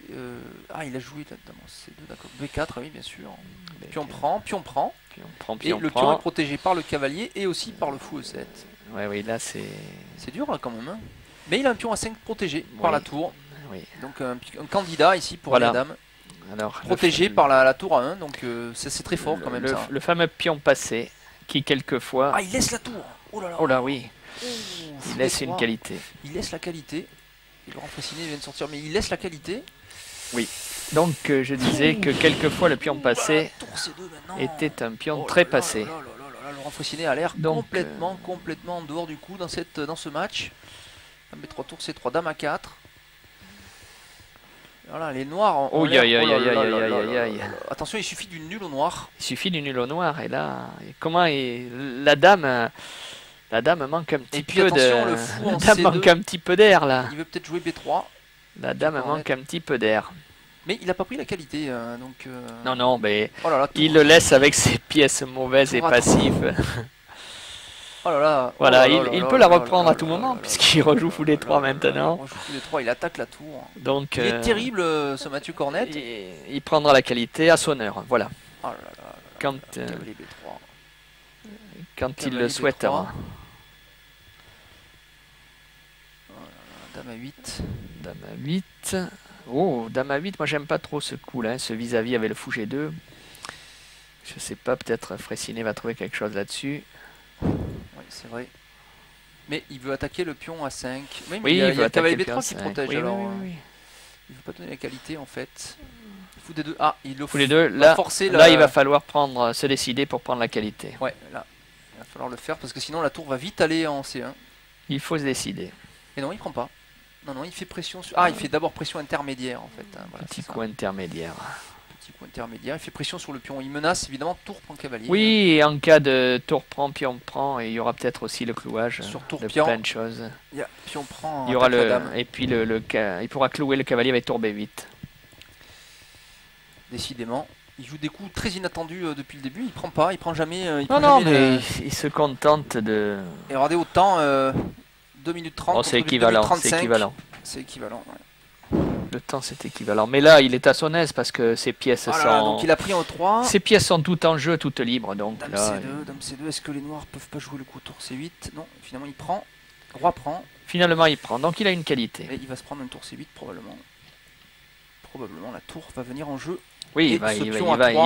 il a joué là-dedans. C2, d'accord. B4, oui, bien sûr. B4. Puis on prend. Puis on prend, Et le pion est protégé par le cavalier et aussi par le fou E7. Oui, là c'est... C'est dur là quand même. Hein. Mais il a un pion A5 protégé par la tour. Oui. Donc un candidat ici pour la dame. Alors, protégé par la tour A1, donc c'est très fort quand même ça. Le fameux pion passé qui quelquefois... Ah, il laisse la tour. Oh là là. Oh là oui. Ouh, il laisse une qualité. Il laisse la qualité. Et Laurent Fressinet vient de sortir, mais il laisse la qualité. Oui. Donc je disais que quelquefois le pion passé était un pion très passé. Laurent Fressinet a l'air complètement en dehors du coup dans ce match. B3 tour C3, dame A4. Voilà, les noirs. Attention, il suffit d'une nulle au noir. Il suffit d'une nulle au noir. Et là, la dame manque un petit peu le fou en La dame C2, manque un petit peu d'air là. Il veut peut-être jouer B3. La dame manque un petit peu d'air. Mais il n'a pas pris la qualité, donc... Non, mais oh là là, il le laisse avec ses pièces mauvaises et passives. Oh là là. Voilà, il peut la reprendre à tout moment, puisqu'il rejoue fou D3 maintenant. Il rejoue fou D3, il attaque la tour. Donc, il est terrible, ce Mathieu Cornet. Il prendra la qualité à son heure, voilà. Oh là là. Quand il le souhaitera. Dame à 8. Dame à 8. Oh, dame à 8, moi j'aime pas trop ce coup là, ce vis-à-vis avec le fou G2. Je sais pas, peut-être Fressinet va trouver quelque chose là-dessus. Oui, c'est vrai. Mais il veut attaquer le pion à 5. Oui, il y a veut attaquer le B3 qui protège. Oui, alors, oui. Il veut pas donner la qualité en fait. Fou D2. Ah, il le fou D2. Là, il va falloir se décider pour prendre la qualité. Ouais, là. Il va falloir le faire parce que sinon la tour va vite aller en C1. Il faut se décider. Et non, il prend pas. Non, il fait pression sur... Ah, il fait d'abord pression intermédiaire en fait. Voilà, petit coup intermédiaire. Petit coup intermédiaire. Il fait pression sur le pion. Il menace évidemment tour prend cavalier. Oui, et en cas de tour prend, pion prend, et il y aura peut-être aussi le clouage. Sur tour de pion. plein de choses. Pion prend. Il y aura et puis il pourra clouer le cavalier avec tour B8. Décidément. Il joue des coups très inattendus depuis le début. Il prend pas, il prend jamais. Mais il se contente de. Et regardez autant 2 minutes 30. Oh, c'est équivalent. C'est équivalent. Le temps c'est équivalent. Mais là, il est à son aise parce que ses pièces sont. Donc il a pris en 3. Ses pièces sont toutes en jeu, toutes libres. Donc dame là, C2, dame C2. Est-ce que les noirs peuvent pas jouer le coup tour C8? Non, finalement il prend. Roi prend. Finalement il prend. Donc il a une qualité. Et il va se prendre un tour C8 probablement. Probablement la tour va venir en jeu. Oui, il va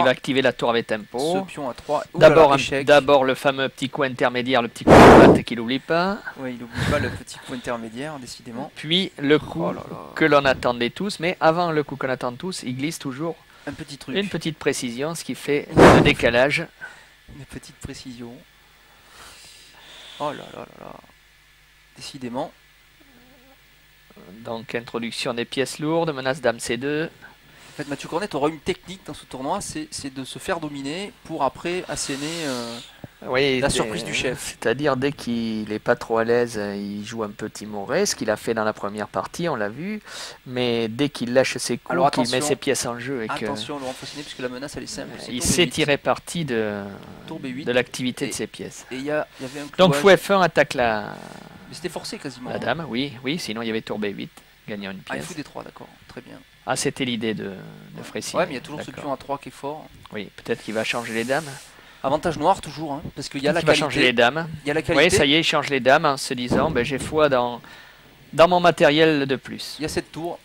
activer la tour avec tempo. Ce pion à 3. D'abord le fameux petit coup intermédiaire, le petit coup de patte qu'il n'oublie pas. Oui, il n'oublie pas le petit coup intermédiaire, décidément. Puis le coup que l'on attendait tous, mais avant le coup qu'on attend tous, il glisse toujours un petit truc. Une petite précision, ce qui fait le décalage. Une petite précision. Oh là là là là. Décidément. Donc introduction des pièces lourdes, menace dame C2. En fait, Mathieu Cornet aura une technique dans ce tournoi, c'est de se faire dominer pour après asséner la surprise du chef. C'est-à-dire dès qu'il n'est pas trop à l'aise, il joue un peu timoré, ce qu'il a fait dans la première partie, on l'a vu. Mais dès qu'il lâche ses coups, qu'il met ses pièces en jeu... Attention, Laurent Fressinet, puisque la menace elle est simple. Il sait tirer parti de l'activité de ses pièces. Et il y avait un donc fou F1 attaque la... Mais c'était forcé quasiment. La dame, oui, sinon il y avait tour B8, gagnant une pièce. Ah, il fout des 3, d'accord, très bien. Ah, c'était l'idée de Fressinet. Ouais, mais il y a toujours ce pion à 3 qui est fort. Oui, peut-être qu'il va changer les dames. Avantage noir toujours, hein, parce qu'il y a la qualité. Il va changer les dames. Il y a la qualité. Oui, ça y est, il change les dames en se disant, ben, j'ai foi dans mon matériel de plus. Il y a cette tour.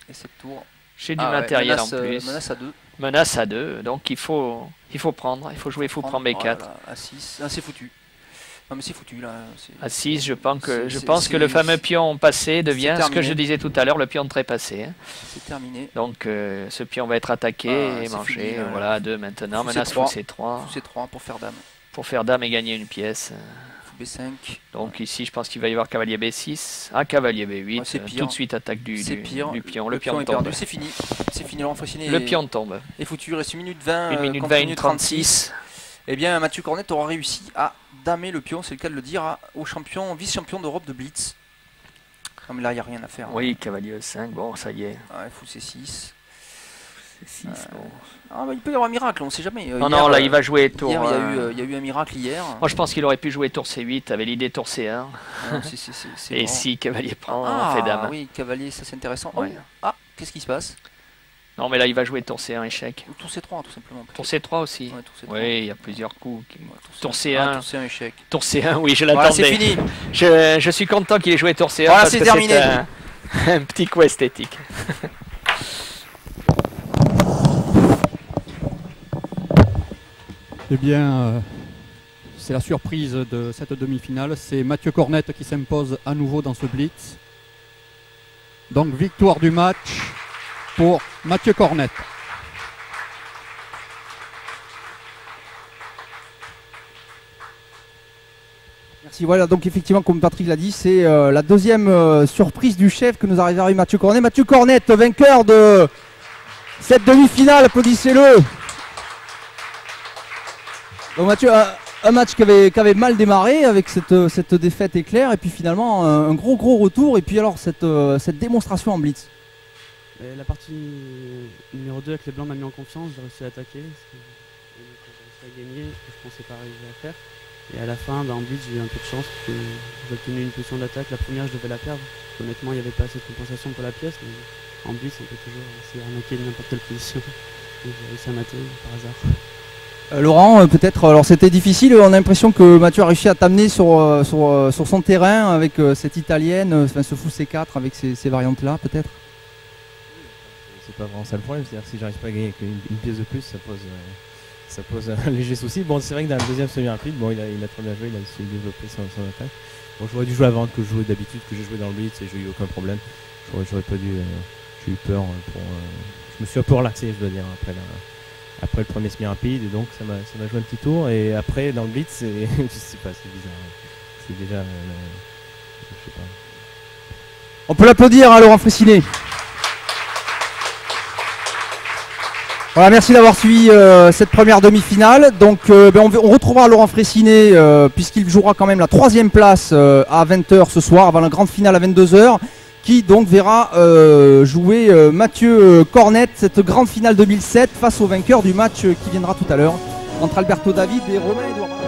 Et cette tour. J'ai du matériel en plus. Menace à 2. Menace à 2, donc il faut prendre, il faut jouer fou, prendre B4. Voilà, à 6, ah, c'est foutu. Non mais c'est foutu là. À 6, je pense que le fameux pion passé devient ce que je disais tout à l'heure, le pion trépassé. Hein. C'est terminé. Donc ce pion va être attaqué et mangé. Fini, voilà, à 2 maintenant. Menace fou C3. Fou C3 pour faire dame. Pour faire dame et gagner une pièce. Fou B5. Donc ici, je pense qu'il va y avoir cavalier B6. Ah, cavalier B8. Ouais, tout de suite attaque du pion. Le pion est tombe. perdu, c'est fini. C'est fini, Laurent Fressinet. Le pion tombe. Et foutu, il reste 1 minute 20. 1 minute 20, 1 minute 36. Eh bien, Mathieu Cornet aura réussi à damer le pion, c'est le cas de le dire, au champion, vice-champion d'Europe de Blitz. Non mais là, il n'y a rien à faire. Oui, cavalier E5, bon, ça y est. Ouais, fou C6. C6, bon. Ah, bah, il peut y avoir un miracle, on ne sait jamais. Non, là, il va jouer tour... Hier, il y a eu un miracle hier. Moi, je pense qu'il aurait pu jouer tour C8, avec l'idée tour C1. Et si cavalier prend, fait dame. Ah oui, cavalier, ça c'est intéressant. Ouais. Oh, ah, qu'est-ce qui se passe? Non, mais là, il va jouer tour C1, échec. Ou tour C3, tout simplement. Tour C3 aussi. Ouais, tour C3. Oui, il y a plusieurs coups. Tour C1. Ah, tour C1, échec. Tour C1, oui, je l'attendais. Voilà, c'est fini. Je suis content qu'il ait joué tour C1. Voilà, parce c'est que terminé. Un petit coup esthétique. Eh bien, c'est la surprise de cette demi-finale. C'est Mathieu Cornet qui s'impose à nouveau dans ce blitz. Donc victoire du match pour Mathieu Cornet. Merci. Voilà, donc effectivement, comme Patrick l'a dit, c'est la deuxième surprise du chef que nous a réservé Mathieu Cornet. Mathieu Cornet, vainqueur de cette demi-finale, applaudissez-le. Donc Mathieu, un match qui avait mal démarré avec cette défaite éclair et puis finalement un gros retour et puis alors cette démonstration en blitz. La partie numéro 2 avec les blancs m'a mis en confiance, j'ai réussi à attaquer, j'ai réussi à gagner, ce que je pensais pas arriver à faire. Et à la fin, en blitz, j'ai eu un peu de chance parce que j'ai obtenu une position d'attaque, la première je devais la perdre. Honnêtement, il n'y avait pas assez de compensation pour la pièce, mais en blitz on peut toujours essayer d'arnaquer de n'importe quelle position. Et j'ai réussi à mater par hasard. Laurent, peut-être, alors c'était difficile, on a l'impression que Mathieu a réussi à t'amener sur son terrain avec cette italienne, ce fou C4 avec ces variantes-là peut-être. C'est pas vraiment ça le problème, c'est-à-dire que si j'arrive pas à gagner avec une pièce de plus, ça pose un léger souci. Bon, c'est vrai que dans le deuxième semi-rapide, bon, il a très bien joué, il a essayé de développer son attaque. Bon, j'aurais dû jouer avant que je jouais d'habitude, que j'ai joué dans le blitz et j'ai eu aucun problème. J'aurais pas dû, j'ai eu peur je me suis un peu relaxé, je dois dire, après le premier semi-rapide, et donc ça m'a joué un petit tour, et après dans le blitz, je sais pas, c'est bizarre. C'est déjà, je sais pas. On peut l'applaudir à Laurent Fressinet. Voilà, merci d'avoir suivi cette première demi-finale. Donc on retrouvera Laurent Fressinet puisqu'il jouera quand même la 3e place à 20h ce soir, avant la grande finale à 22h, qui donc verra jouer Mathieu Cornet, cette grande finale 2007 face au vainqueur du match qui viendra tout à l'heure entre Alberto David et Romain Edouard.